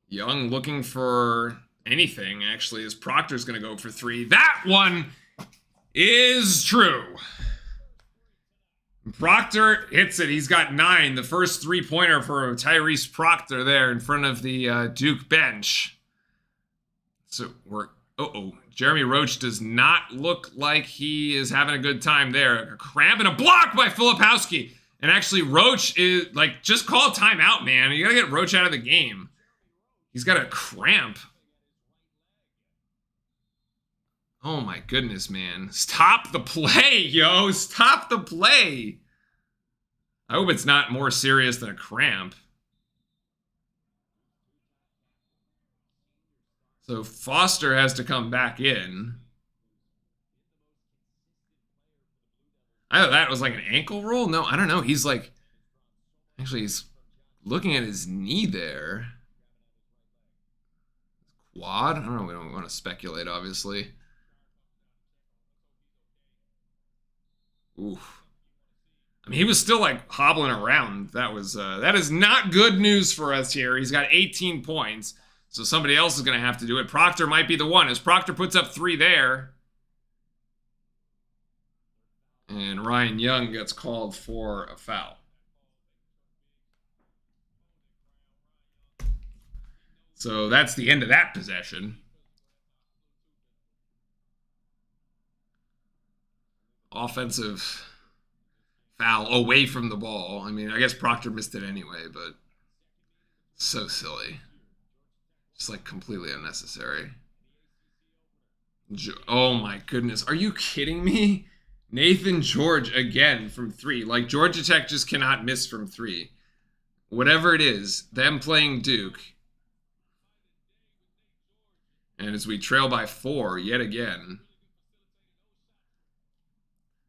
Young looking for anything, actually, as Proctor's going to go for 3. That one is true. Proctor hits it. He's got 9. The first 3-pointer for Tyrese Proctor there in front of the Duke bench. So we're... Jeremy Roach does not look like he is having a good time there. A cramp and a block by Filipowski. And actually, Roach is... just call timeout, man. You got to get Roach out of the game. He's got a cramp. Oh my goodness, man. Stop the play, yo. Stop the play. I hope it's not more serious than a cramp. So Foster has to come back in. I thought that was an ankle roll. No, I don't know. He's actually, he's looking at his knee there. Quad? I don't know. We don't want to speculate, obviously. Oof. I mean, he was still like hobbling around. That is not good news for us here. He's got 18 points, so somebody else is going to have to do it. Proctor might be the one, as Proctor puts up 3 there. And Ryan Young gets called for a foul. So that's the end of that possession. Offensive foul away from the ball. I mean, I guess Proctor missed it anyway, but so silly. Just like completely unnecessary. Oh my goodness. Are you kidding me? Nathan George again from 3. Like, Georgia Tech just cannot miss from 3. Whatever it is, them playing Duke. And as we trail by 4 yet again.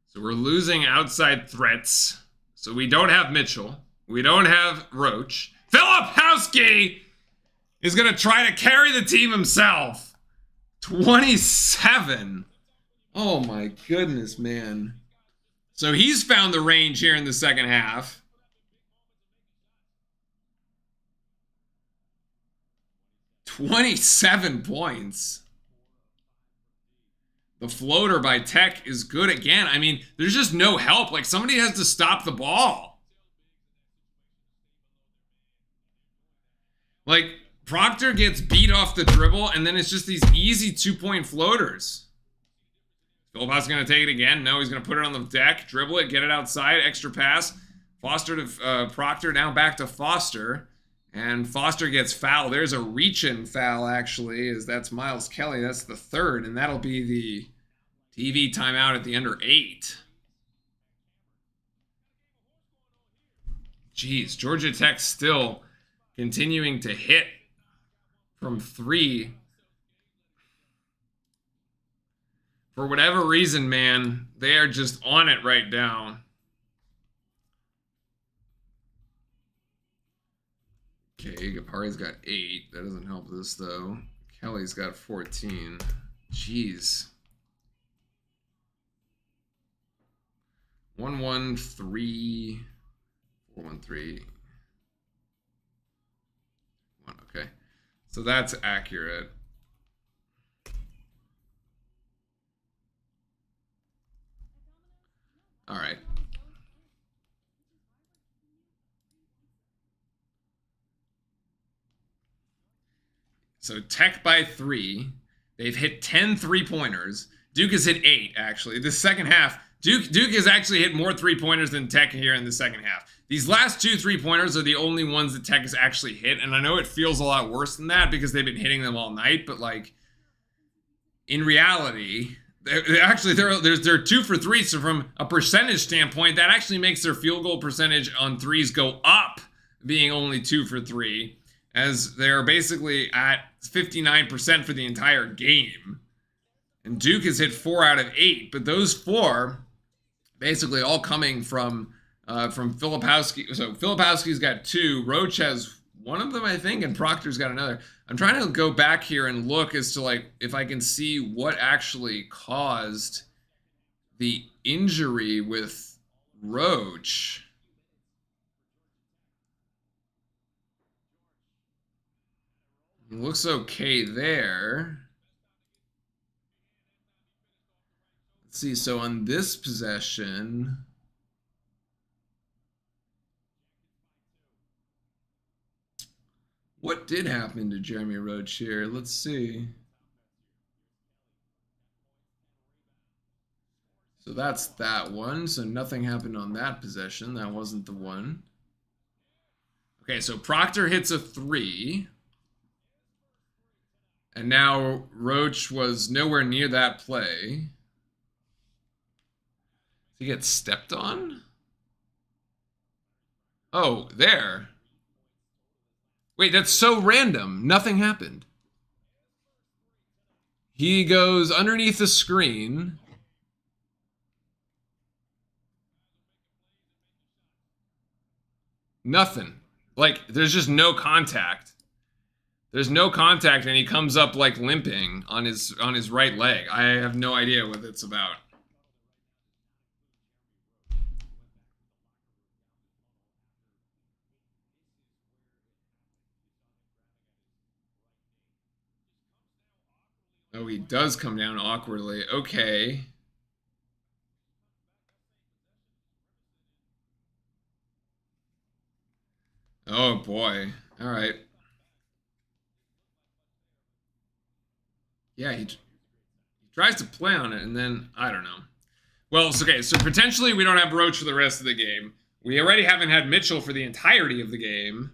So we're losing outside threats. So we don't have Mitchell. We don't have Roach. Filipowski is going to try to carry the team himself. 27. Oh my goodness, man. So he's found the range here in the second half. $27 points. The floater by Tech is good again. I mean, there's just no help. Like, somebody has to stop the ball. Like, Proctor gets beat off the dribble, and then it's just these easy 2-point floaters. Filipowski's going to take it again. No, he's going to put it on the deck, dribble it, get it outside, extra pass. Foster to Proctor, now back to Foster. And Foster gets fouled. There's a reach-in foul, actually, as that's Miles Kelly. That's the 3rd, and that'll be the TV timeout at the under 8. Jeez, Georgia Tech still continuing to hit from 3. For whatever reason, man, they are just on it right now. Okay, Gapari's got 8. That doesn't help this, though. Kelly's got 14. Jeez. 1-1-3. 4-1-3. 1. Okay. So that's accurate. All right. So Tech by 3. They've hit 10 3-pointers. Duke has hit 8, actually. The second half, Duke has actually hit more 3-pointers than Tech here in the second half. These last 2 3-pointers are the only ones that Tech has actually hit, and I know it feels a lot worse than that because they've been hitting them all night, but like, in reality, they're 2 for 3, so from a percentage standpoint, that actually makes their field goal percentage on 3s go up, being only 2 for 3. As they're basically at 59% for the entire game. And Duke has hit 4 out of 8, but those 4 basically all coming from Filipowski. So Filipowski's got 2, Roach has 1 of them, I think, and Proctor's got another. I'm trying to go back here and look as to like if I can see what actually caused the injury with Roach. Looks okay there. Let's see, so on this possession, what did happen to Jeremy Roach here? Let's see. So that's that one. So nothing happened on that possession. That wasn't the one. Okay, so Proctor hits a 3. And now Roach was nowhere near that play. Did he get stepped on? Oh, there. Wait, that's so random. Nothing happened. He goes underneath the screen. Nothing. Like, there's just no contact. There's no contact, and he comes up like limping on his right leg. I have no idea what it's about. Oh, he does come down awkwardly. Okay. Oh boy. All right. Yeah, he tries to play on it, and then I don't know. Well, it's okay. So potentially we don't have Roach for the rest of the game. We already haven't had Mitchell for the entirety of the game.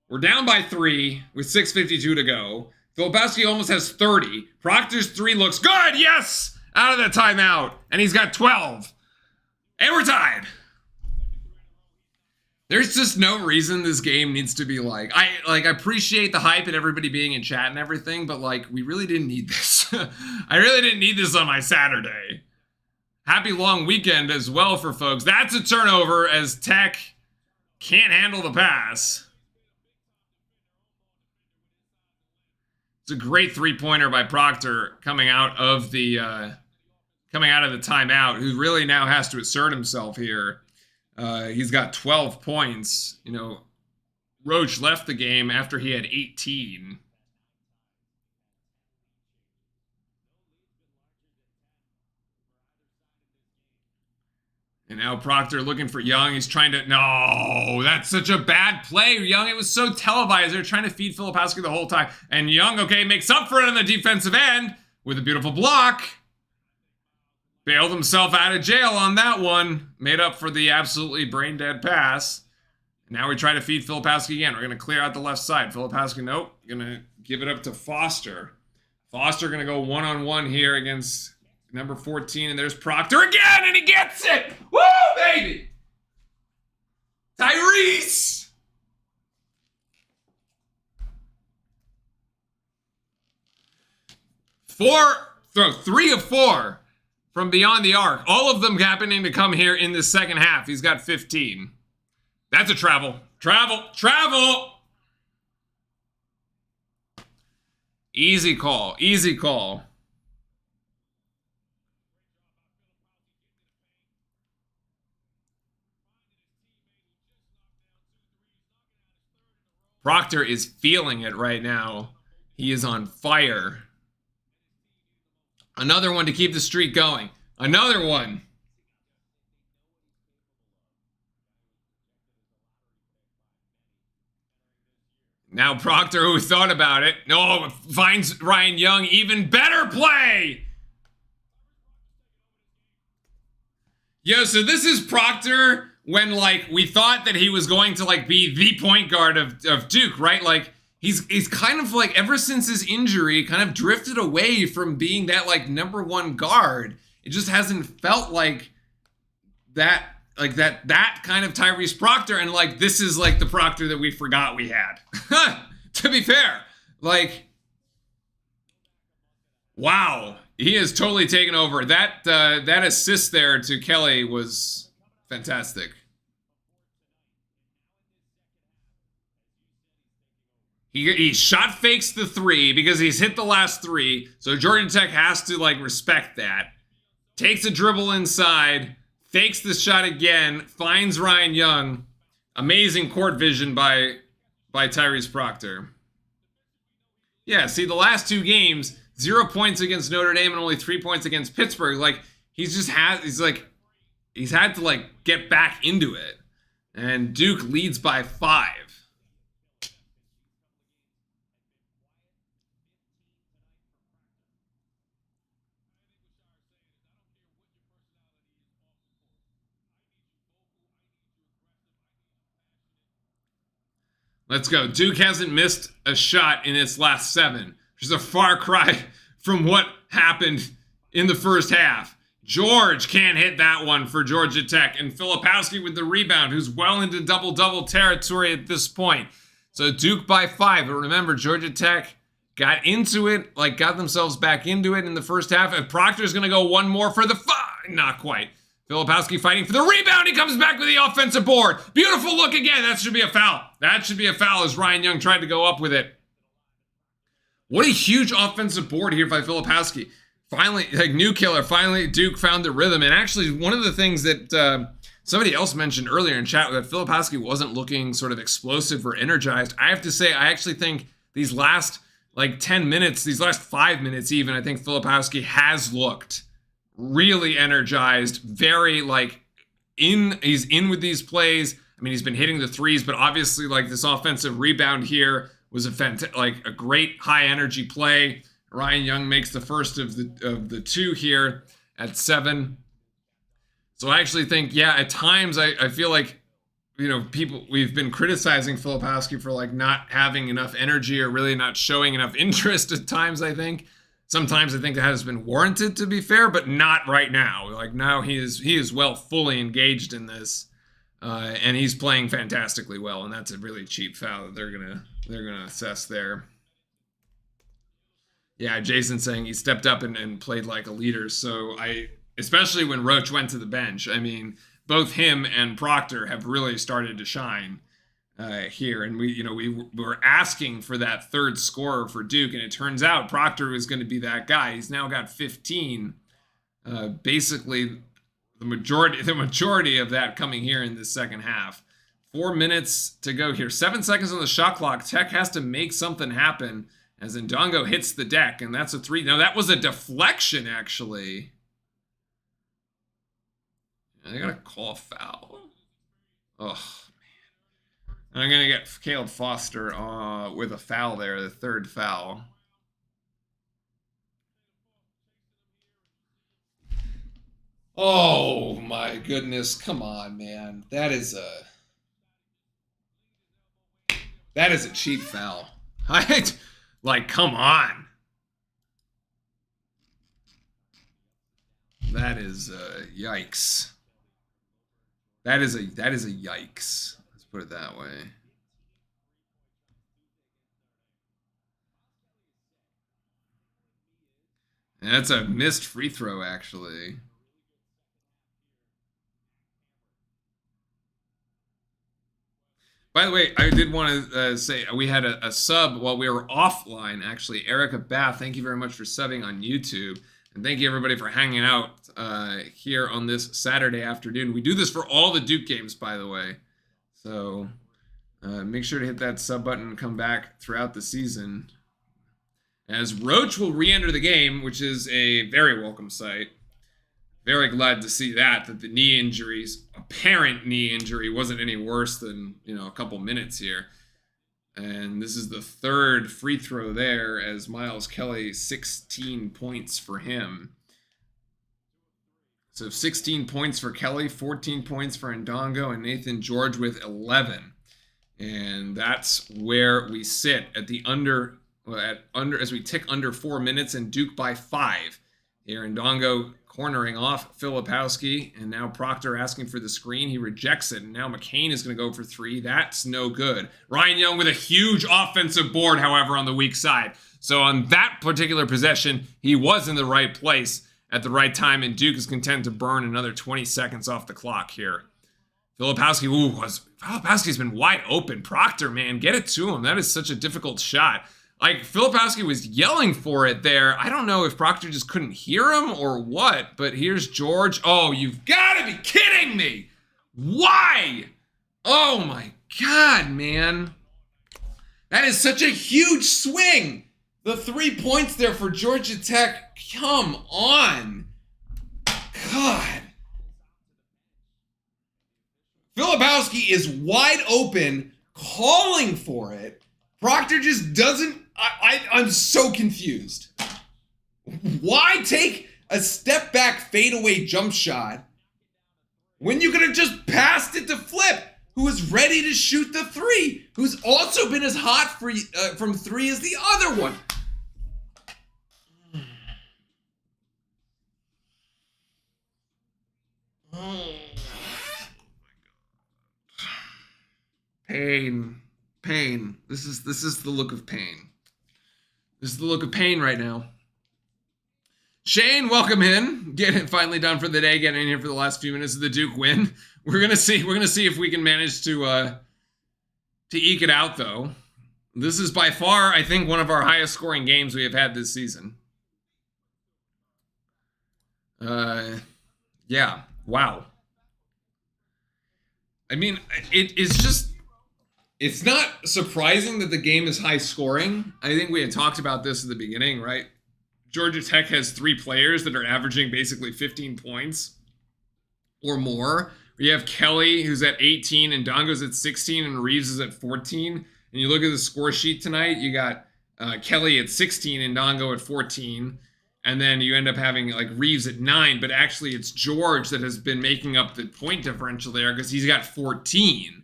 We're down by 3 with 6:52 to go. Filipowski almost has 30. Proctor's 3 looks good. Yes! Out of that timeout. And he's got 12. And we're tied. There's just no reason this game needs to be like... I appreciate the hype and everybody being in chat and everything, but like, we really didn't need this. I really didn't need this on my Saturday. Happy long weekend as well for folks. That's a turnover as Tech can't handle the pass. It's a great three-pointer by Proctor coming out of the timeout, who really now has to assert himself here. He's got 12 points. You know, Roach left the game after he had 18. And now Proctor looking for Young. He's trying to... No, that's such a bad play, Young. It was so televised. They're trying to feed Filipowski the whole time. And Young, okay, makes up for it on the defensive end with a beautiful block. Bailed himself out of jail on that one. Made up for the absolutely brain-dead pass. Now we try to feed Filipowski again. We're going to clear out the left side. Filipowski, nope. Going to give it up to Foster. Foster going to go one-on-one here against... number 14, and there's Proctor again, and he gets it! Woo, baby! Tyrese! Three of four from beyond the arc. All of them happening to come here in the second half. He's got 15. That's a travel. Travel! Easy call. Easy call. Proctor is feeling it right now. He is on fire. Another one to keep the streak going. Another one. Now Proctor, who thought about it, no, finds Ryan Young. Even better play. Yo, so this is Proctor when, like, we thought that he was going to, like, be the point guard of Duke, right? Like, he's kind of, like, ever since his injury, kind of drifted away from being that, like, number one guard. It just hasn't felt like that, like, that kind of Tyrese Proctor, and, like, this is, like, the Proctor that we forgot we had. To be fair. Like, wow. He has totally taken over. That assist there to Kelly was... fantastic. He shot fakes the 3 because he's hit the last 3. So Georgia Tech has to, like, respect that. Takes a dribble inside. Fakes the shot again. Finds Ryan Young. Amazing court vision by Tyrese Proctor. Yeah, see, the last 2 games, 0 points against Notre Dame and only 3 points against Pittsburgh. Like, he's had to, like, get back into it. And Duke leads by 5. Let's go. Duke hasn't missed a shot in its last 7, which is a far cry from what happened in the first half. George can't hit that one for Georgia Tech. And Filipowski with the rebound, who's well into double-double territory at this point. So Duke by 5. But remember, Georgia Tech got into it, like got themselves back into it in the first half. And Proctor's going to go one more for the 5. Not quite. Filipowski fighting for the rebound. He comes back with the offensive board. Beautiful look again. That should be a foul. That should be a foul as Ryan Young tried to go up with it. What a huge offensive board here by Filipowski. Finally, like new killer, finally Duke found the rhythm. And actually, one of the things that somebody else mentioned earlier in chat, that Filipowski wasn't looking sort of explosive or energized. I have to say, I actually think these last like 10 minutes, these last 5 minutes even, I think Filipowski has looked really energized, very like he's in with these plays. I mean, he's been hitting the threes, but obviously like this offensive rebound here was a great high energy play. Ryan Young makes the first of the two here at 7. So I actually think, yeah, at times I feel like, you know, we've been criticizing Filipowski for like not having enough energy or really not showing enough interest at times, I think. Sometimes I think that has been warranted, to be fair, but not right now. Like now he is well fully engaged in this, and he's playing fantastically well, and that's a really cheap foul that they're gonna assess there. Yeah, Jason saying he stepped up and played like a leader. So especially when Roach went to the bench, I mean, both him and Proctor have really started to shine here. And we were asking for that third scorer for Duke, and it turns out Proctor was going to be that guy. He's now got 15. Basically, the majority of that coming here in the second half. 4 minutes to go here. 7 seconds on the shot clock. Tech has to make something happen as Ndongo hits the deck, and that's a 3. Now, that was a deflection, actually. They got to call a foul. Oh, man. I'm going to get Caleb Foster with a foul there, the third foul. Oh, my goodness. Come on, man. That is a cheap foul. Like, come on. That is yikes. That is a yikes. Let's put it that way. And that's a missed free throw, actually. By the way, I did want to say we had a sub while we were offline, actually. Erica Bath, thank you very much for subbing on YouTube. And thank you, everybody, for hanging out here on this Saturday afternoon. We do this for all the Duke games, by the way. So make sure to hit that sub button and come back throughout the season. As Roach will re-enter the game, which is a very welcome sight. Very glad to see that the apparent knee injury wasn't any worse than, a couple minutes here. And this is the third free throw there as Miles Kelly, 16 points for him. So 16 points for Kelly, 14 points for Ndongo, and Nathan George with 11. And that's where we sit at the as we tick under 4 minutes, and Duke by 5. Here Ndongo cornering off Filipowski, and now Proctor asking for the screen. He rejects it, and now McCain is going to go for 3. That's no good. Ryan Young with a huge offensive board, however, on the weak side. So on that particular possession, he was in the right place at the right time, and Duke is content to burn another 20 seconds off the clock here. Filipowski's been wide open. Proctor, man, get it to him. That is such a difficult shot. Like, Filipowski was yelling for it there. I don't know if Proctor just couldn't hear him or what, but here's George. Oh, you've got to be kidding me. Why? Oh, my God, man. That is such a huge swing. The 3 points there for Georgia Tech. Come on. God. Filipowski is wide open, calling for it. Proctor just doesn't. I'm so confused. Why take a step back fadeaway jump shot when you could have just passed it to Flip, who is ready to shoot the 3, who's also been as hot from 3 as the other one? Oh. Pain. This is the look of pain. This is the look of pain right now. Shane, welcome in. Getting finally done for the day. Getting in here for the last few minutes of the Duke win. We're gonna see if we can manage to eke it out, though. This is by far, I think, one of our highest scoring games we have had this season. Yeah. Wow. I mean, it's not surprising that the game is high scoring. I think we had talked about this at the beginning, right? Georgia Tech has 3 players that are averaging basically 15 points or more. You have Kelly, who's at 18, and Dongo's at 16, and Reeves is at 14. And you look at the score sheet tonight, you got Kelly at 16 and Dongo at 14. And then you end up having like Reeves at 9, but actually it's George that has been making up the point differential there because he's got 14.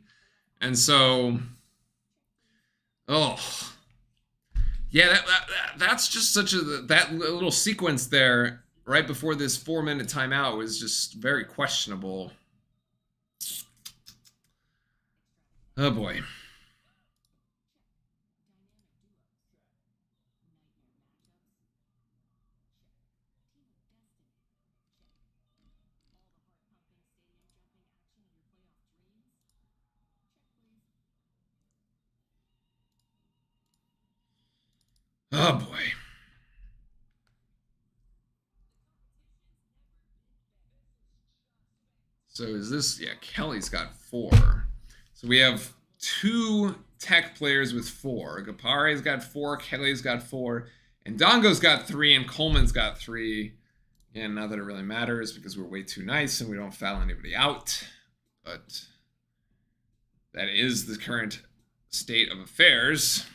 And so, yeah, that's just such that little sequence there right before this 4-minute timeout was just very questionable. Oh boy. Oh boy. So is this, yeah, Kelly's got 4. So we have 2 Tech players with 4. Gapare's got 4, Kelly's got 4, and Dongo's got 3, and Coleman's got 3. And not that it really matters because we're way too nice and we don't foul anybody out. But that is the current state of affairs.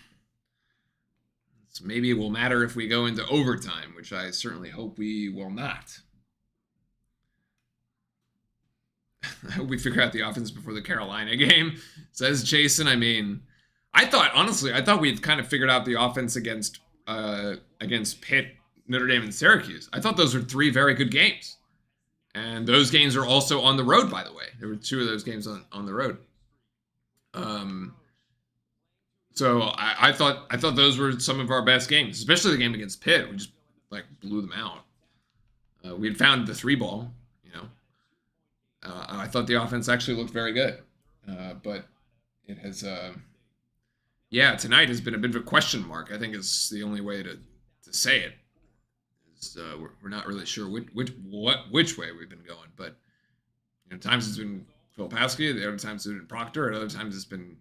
So maybe it will matter if we go into overtime, which I certainly hope we will not. I hope we figure out the offense before the Carolina game, says Jason. I mean, I thought we had kind of figured out the offense against Pitt, Notre Dame, and Syracuse. I thought those were 3 very good games. And those games are also on the road, by the way. There were 2 of those games on the road. So I thought those were some of our best games, especially the game against Pitt. We just like blew them out. We had found the 3-ball, you know. I thought the offense actually looked very good, but it has, yeah, tonight has been a bit of a question mark. I think is the only way to say it. Is, we're not really sure which way we've been going, but you know, times it's been Filipowski, the other times it's been Proctor, and other times it's been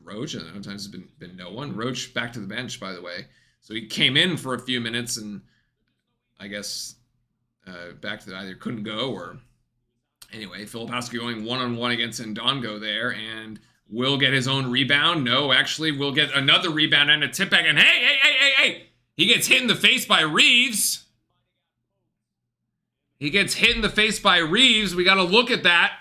Roach, and other times it's been no one. Roach back to the bench, by the way, so he came in for a few minutes and I guess back to either couldn't go or. Anyway, Filipowski going one-on-one against Ndongo there, and will get his own rebound. No, actually, will get another rebound and a tip back. And hey! He gets hit in the face by Reeves. He gets hit in the face by Reeves. We got to look at that.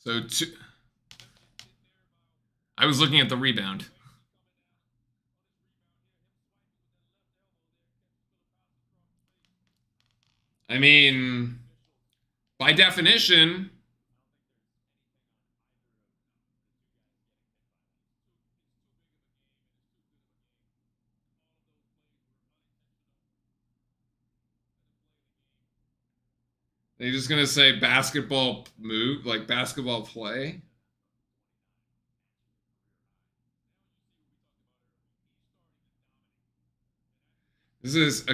So, I was looking at the rebound. I mean, by definition, they're just going to say basketball move, like basketball play. This is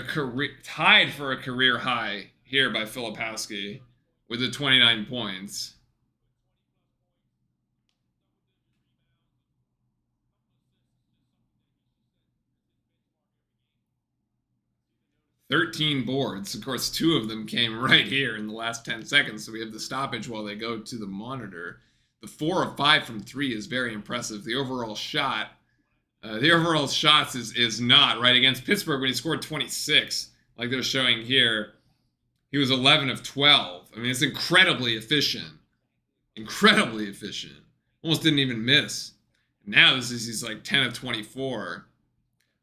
tied for a career high here by Filipowski with the 29 points. "13 boards. Of course, 2 of them came right here in the last 10 seconds, so we have the stoppage while they go to the monitor. The 4 of 5 from 3 is very impressive. The overall shots is not, right? Against Pittsburgh, when he scored 26, like they're showing here, he was 11 of 12. I mean, it's incredibly efficient. Incredibly efficient. Almost didn't even miss. Now he's like 10 of 24.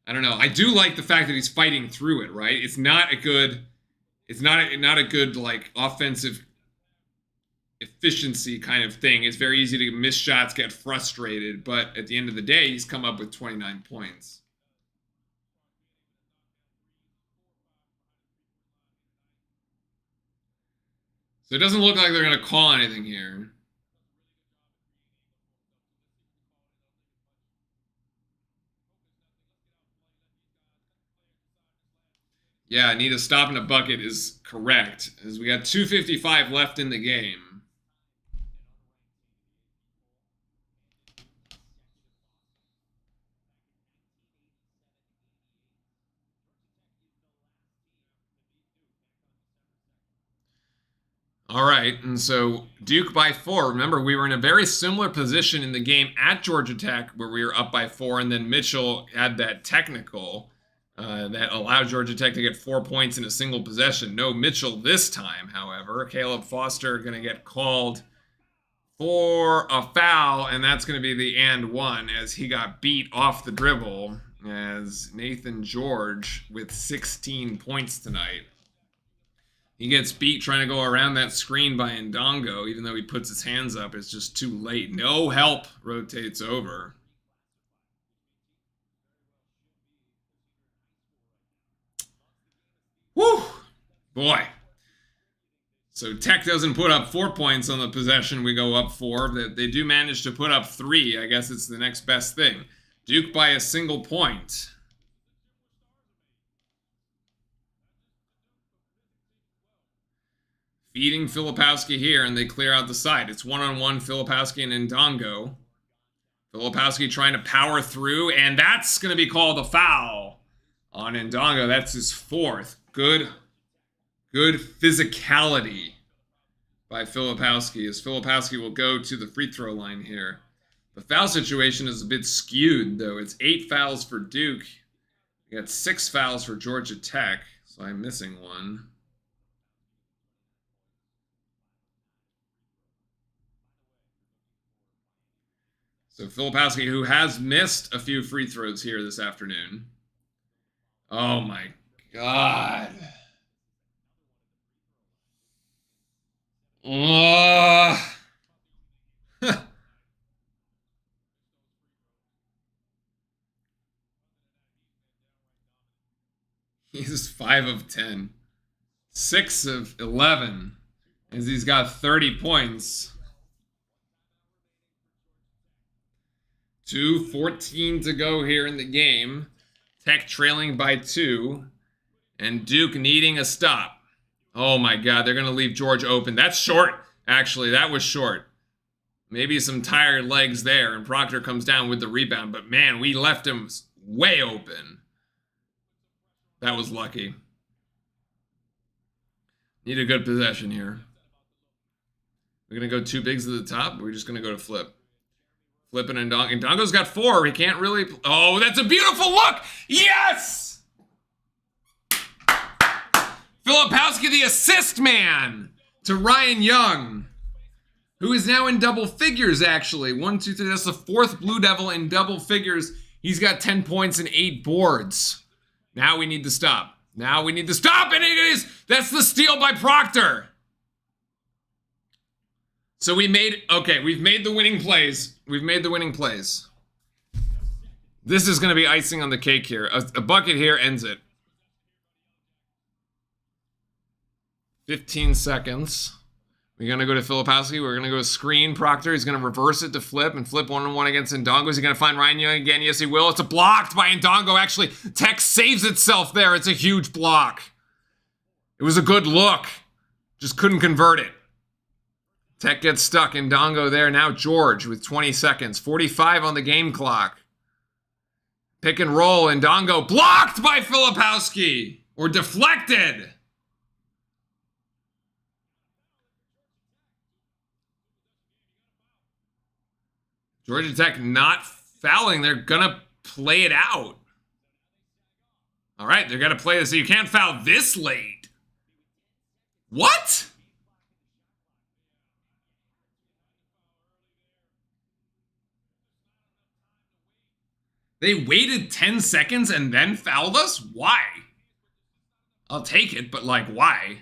I don't know. I do like the fact that he's fighting through it, right? It's not a good it's not a good like offensive efficiency kind of thing. It's very easy to miss shots, get frustrated, but at the end of the day, he's come up with 29 points. So it doesn't look like they're going to call anything here. Yeah, need a stop in a bucket is correct, as we got 2:55 left in the game. All right, and so Duke by 4. Remember, we were in a very similar position in the game at Georgia Tech where we were up by 4, and then Mitchell had that technical that allowed Georgia Tech to get 4 points in a single possession. No Mitchell this time, however. Caleb Foster going to get called for a foul, and that's going to be the and one as he got beat off the dribble as Nathan George with 16 points tonight. He gets beat trying to go around that screen by Ndongo, even though he puts his hands up. It's just too late. No help, rotates over. Whew! Boy. So Tech doesn't put up 4 points on the possession. We go up 4. They do manage to put up 3. I guess it's the next best thing. Duke by a single point. Feeding Filipowski here, and they clear out the side. It's one-on-one Filipowski and Ndongo. Filipowski trying to power through, and that's going to be called a foul on Ndongo. That's his 4th. Good physicality by Filipowski, as Filipowski will go to the free throw line here. The foul situation is a bit skewed, though. It's 8 fouls for Duke. We got 6 fouls for Georgia Tech, so I'm missing one. So Filipowski, who has missed a few free throws here this afternoon. Oh my God. He's 5 of 10. 6 of 11. As he's got 30 points. 2:14 to go here in the game. Tech trailing by 2. And Duke needing a stop. Oh my God, they're going to leave George open. That's short, actually. That was short. Maybe some tired legs there, and Proctor comes down with the rebound. But man, we left him way open. That was lucky. Need a good possession here. We're going to go 2 bigs to the top, or we're just going to go to flip? Flipping Ndongo. Ndongo's got 4. He can't really... Oh, that's a beautiful look! Yes! Filipowski, the assist man, to Ryan Young, who is now in double figures, actually. 1, 2, 3. That's the 4th Blue Devil in double figures. He's got 10 points and 8 boards. Now we need to stop. Now we need to stop, and it is... That's the steal by Proctor. So we made... Okay, we've made the winning plays. We've made the winning plays. This is going to be icing on the cake here. A bucket here ends it. 15 seconds. We're going to go to Filipowski. We're going to go to screen. Proctor. He's going to reverse it to flip and flip one-on-one against Ndongo. Is he going to find Ryan Young again? Yes, he will. It's a blocked by Ndongo. Actually, Tech saves itself there. It's a huge block. It was a good look. Just couldn't convert it. Tech gets stuck. Ndongo there. Now George with 20 seconds. 45 on the game clock. Pick and roll. Ndongo blocked by Filipowski. Or deflected. Georgia Tech not fouling. They're going to play it out. All right, they're going to play this. So you can't foul this late. What? They waited 10 seconds and then fouled us? Why? I'll take it, but like, why?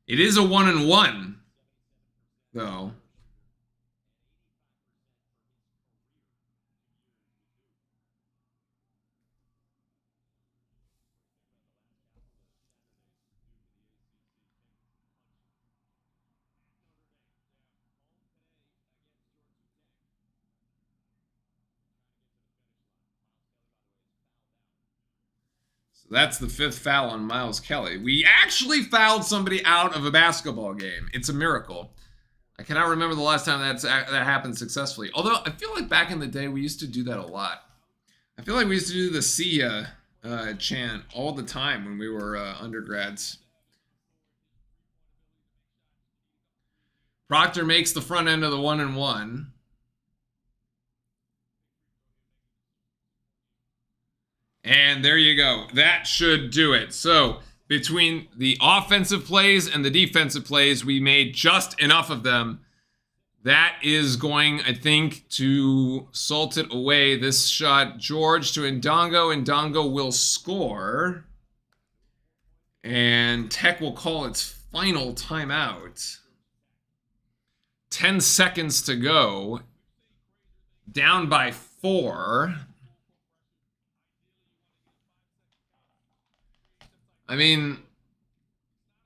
It is a 1-and-1, though. So that's the 5th foul on Miles Kelly. We actually fouled somebody out of a basketball game. It's a miracle. I cannot remember the last time that happened successfully. Although I feel like back in the day we used to do that a lot. I feel like we used to do the see ya chant all the time when we were undergrads. Proctor makes the front end of the 1-and-1. And there you go. That should do it. So between the offensive plays and the defensive plays, we made just enough of them. That is going, I think, to salt it away. This shot, George to Ndongo. Ndongo will score. And Tech will call its final timeout. 10 seconds to go. Down by 4. I mean,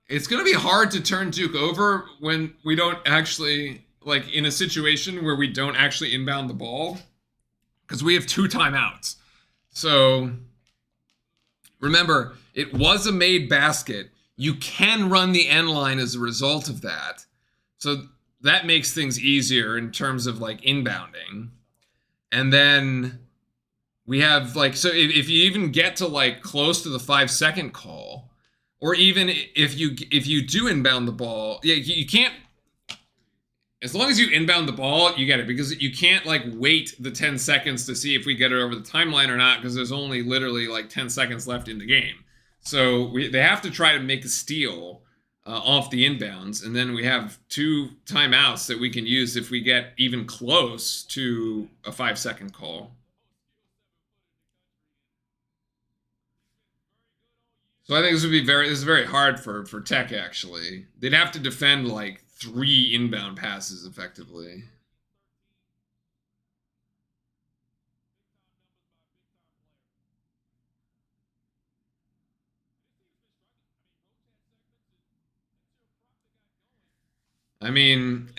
it's going to be hard to turn Duke over when we don't actually, like, in a situation where we don't actually inbound the ball, because we have 2 timeouts. So, remember, it was a made basket. You can run the end line as a result of that. So, that makes things easier in terms of, like, inbounding. And then we have, like, so if you even get to, like, close to the 5-second call, or even if you do inbound the ball, yeah, you can't, as long as you inbound the ball, you get it, because you can't, like, wait the 10 seconds to see if we get it over the timeline or not, because there's only literally, like, 10 seconds left in the game. So they have to try to make a steal off the inbounds, and then we have 2 timeouts that we can use if we get even close to a 5-second call. So I think this is very hard for Tech, actually. They'd have to defend, like, 3 inbound passes effectively. I mean,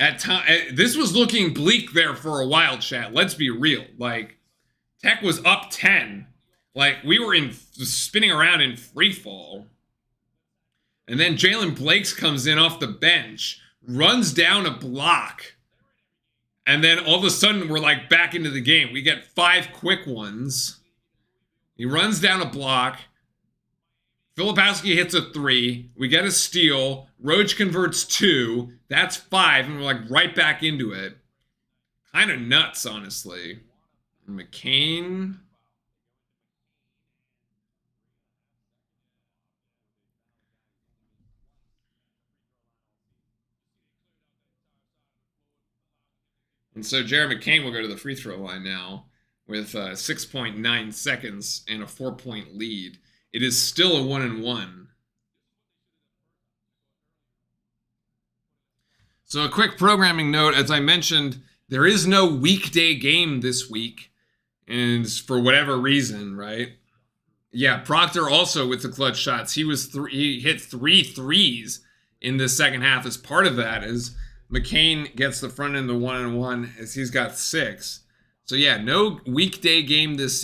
this was looking bleak there for a while, chat. Let's be real. Like, Tech was up 10. Like, we were spinning around in free fall. And then Jalen Blakes comes in off the bench, runs down a block. And then all of a sudden, we're, like, back into the game. We get 5 quick ones. He runs down a block. Filipowski hits a 3. We get a steal. Roach converts 2. That's 5. And we're, like, right back into it. Kind of nuts, honestly. McCain. And so Jared McCain will go to the free throw line now with 6.9 seconds and a 4-point lead. It is still a 1-and-1. So a quick programming note, as I mentioned, there is no weekday game this week, and for whatever reason, right? Yeah, Proctor also with the clutch shots. He hit 3 threes in the second half. As part of that is McCain gets the front end of the 1-and-1 as he's got 6. So yeah, no weekday game this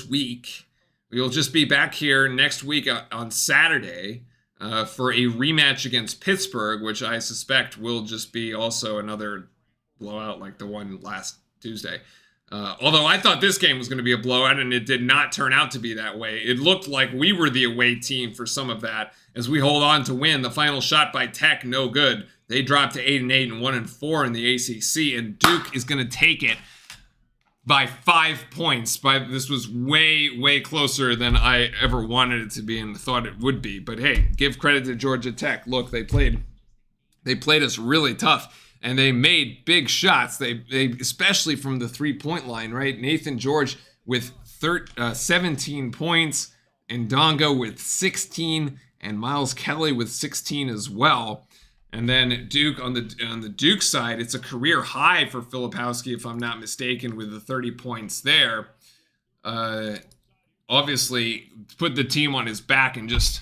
week. We'll just be back here next week on Saturday for a rematch against Pittsburgh, which I suspect will just be also another blowout like the one last Tuesday. Although I thought this game was going to be a blowout, and it did not turn out to be that way. It looked like we were the away team for some of that as we hold on to win. The final shot by Tech, no good. They dropped to 8-8 and 1-4 in the ACC, and Duke is going to take it by 5 points. This was way, way closer than I ever wanted it to be and thought it would be. But hey, give credit to Georgia Tech. Look, they played us really tough. and they made big shots. They especially from the 3-point line, right? Nathan George with 17 points, and Ndongo with 16, and Miles Kelly with 16 as well. And then Duke on the Duke side, it's a career high for Filipowski, if I'm not mistaken, with the 30 points there. Obviously put the team on his back and just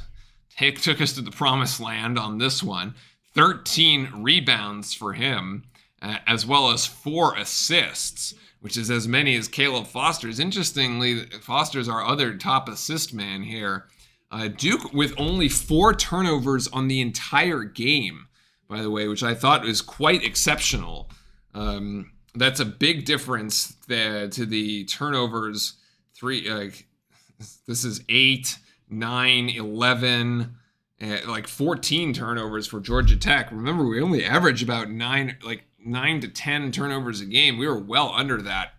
took us to the promised land on this one. 13 rebounds for him, as well as 4 assists, which is as many as Caleb Foster's. Interestingly, Foster's our other top assist man here. Duke with only 4 turnovers on the entire game, by the way, which I thought was quite exceptional. That's a big difference there to the turnovers. This is 8, 9, 11, like 14 turnovers for Georgia Tech. Remember, we only average about 9 to 10 turnovers a game. We were well under that.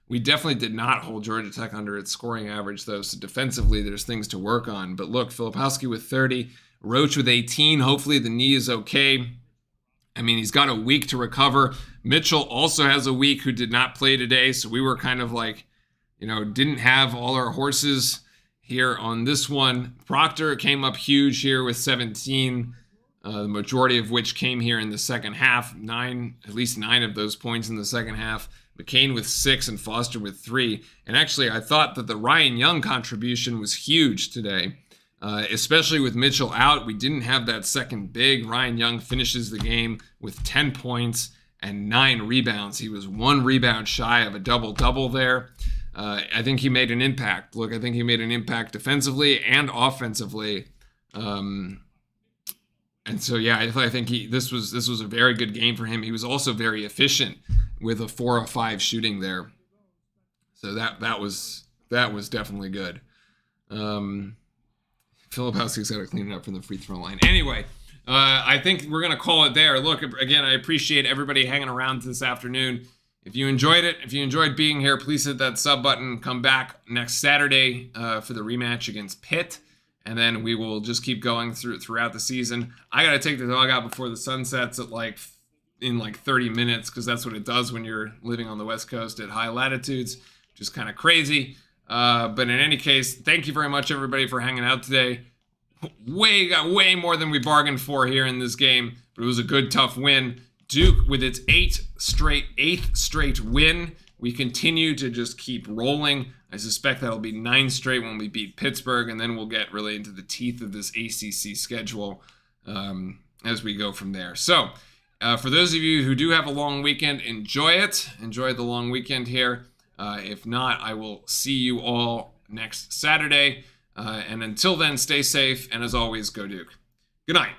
We definitely did not hold Georgia Tech under its scoring average, though. So defensively, there's things to work on. But look, Filipowski with 30, Roach with 18. Hopefully the knee is okay. I mean, he's got a week to recover. Mitchell also has a week, who did not play today. So we were kind of like, didn't have all our horses here on this one. Proctor came up huge here with 17, the majority of which came here in the second half. At least 9 of those points in the second half. McCain with 6 and Foster with 3. And actually, I thought that the Ryan Young contribution was huge today, especially with Mitchell out. We didn't have that second big. Ryan Young finishes the game with 10 points and 9 rebounds. He was 1 rebound shy of a double-double there. I think he made an impact. Look, I think he made an impact defensively and offensively. And so, yeah, I think this was a very good game for him. He was also very efficient with a 4 of 5 shooting there. So that was definitely good. Filipowski's got to clean it up from the free throw line. Anyway, I think we're going to call it there. Look, again, I appreciate everybody hanging around this afternoon. If you enjoyed it, if you enjoyed being here, please hit that sub button. Come back next Saturday for the rematch against Pitt. And then we will just keep going throughout the season. I got to take the dog out before the sun sets in 30 minutes, because that's what it does when you're living on the West Coast at high latitudes. Just kind of crazy. But in any case, thank you very much, everybody, for hanging out today. Got way more than we bargained for here in this game, but it was a good, tough win. Duke with its 8th straight win. We continue to just keep rolling. I suspect that'll be 9 straight when we beat Pittsburgh, and then we'll get really into the teeth of this ACC schedule as we go from there. So, for those of you who do have a long weekend, enjoy it. Enjoy the long weekend here. If not, I will see you all next Saturday. And until then, stay safe, and as always, go Duke. Good night.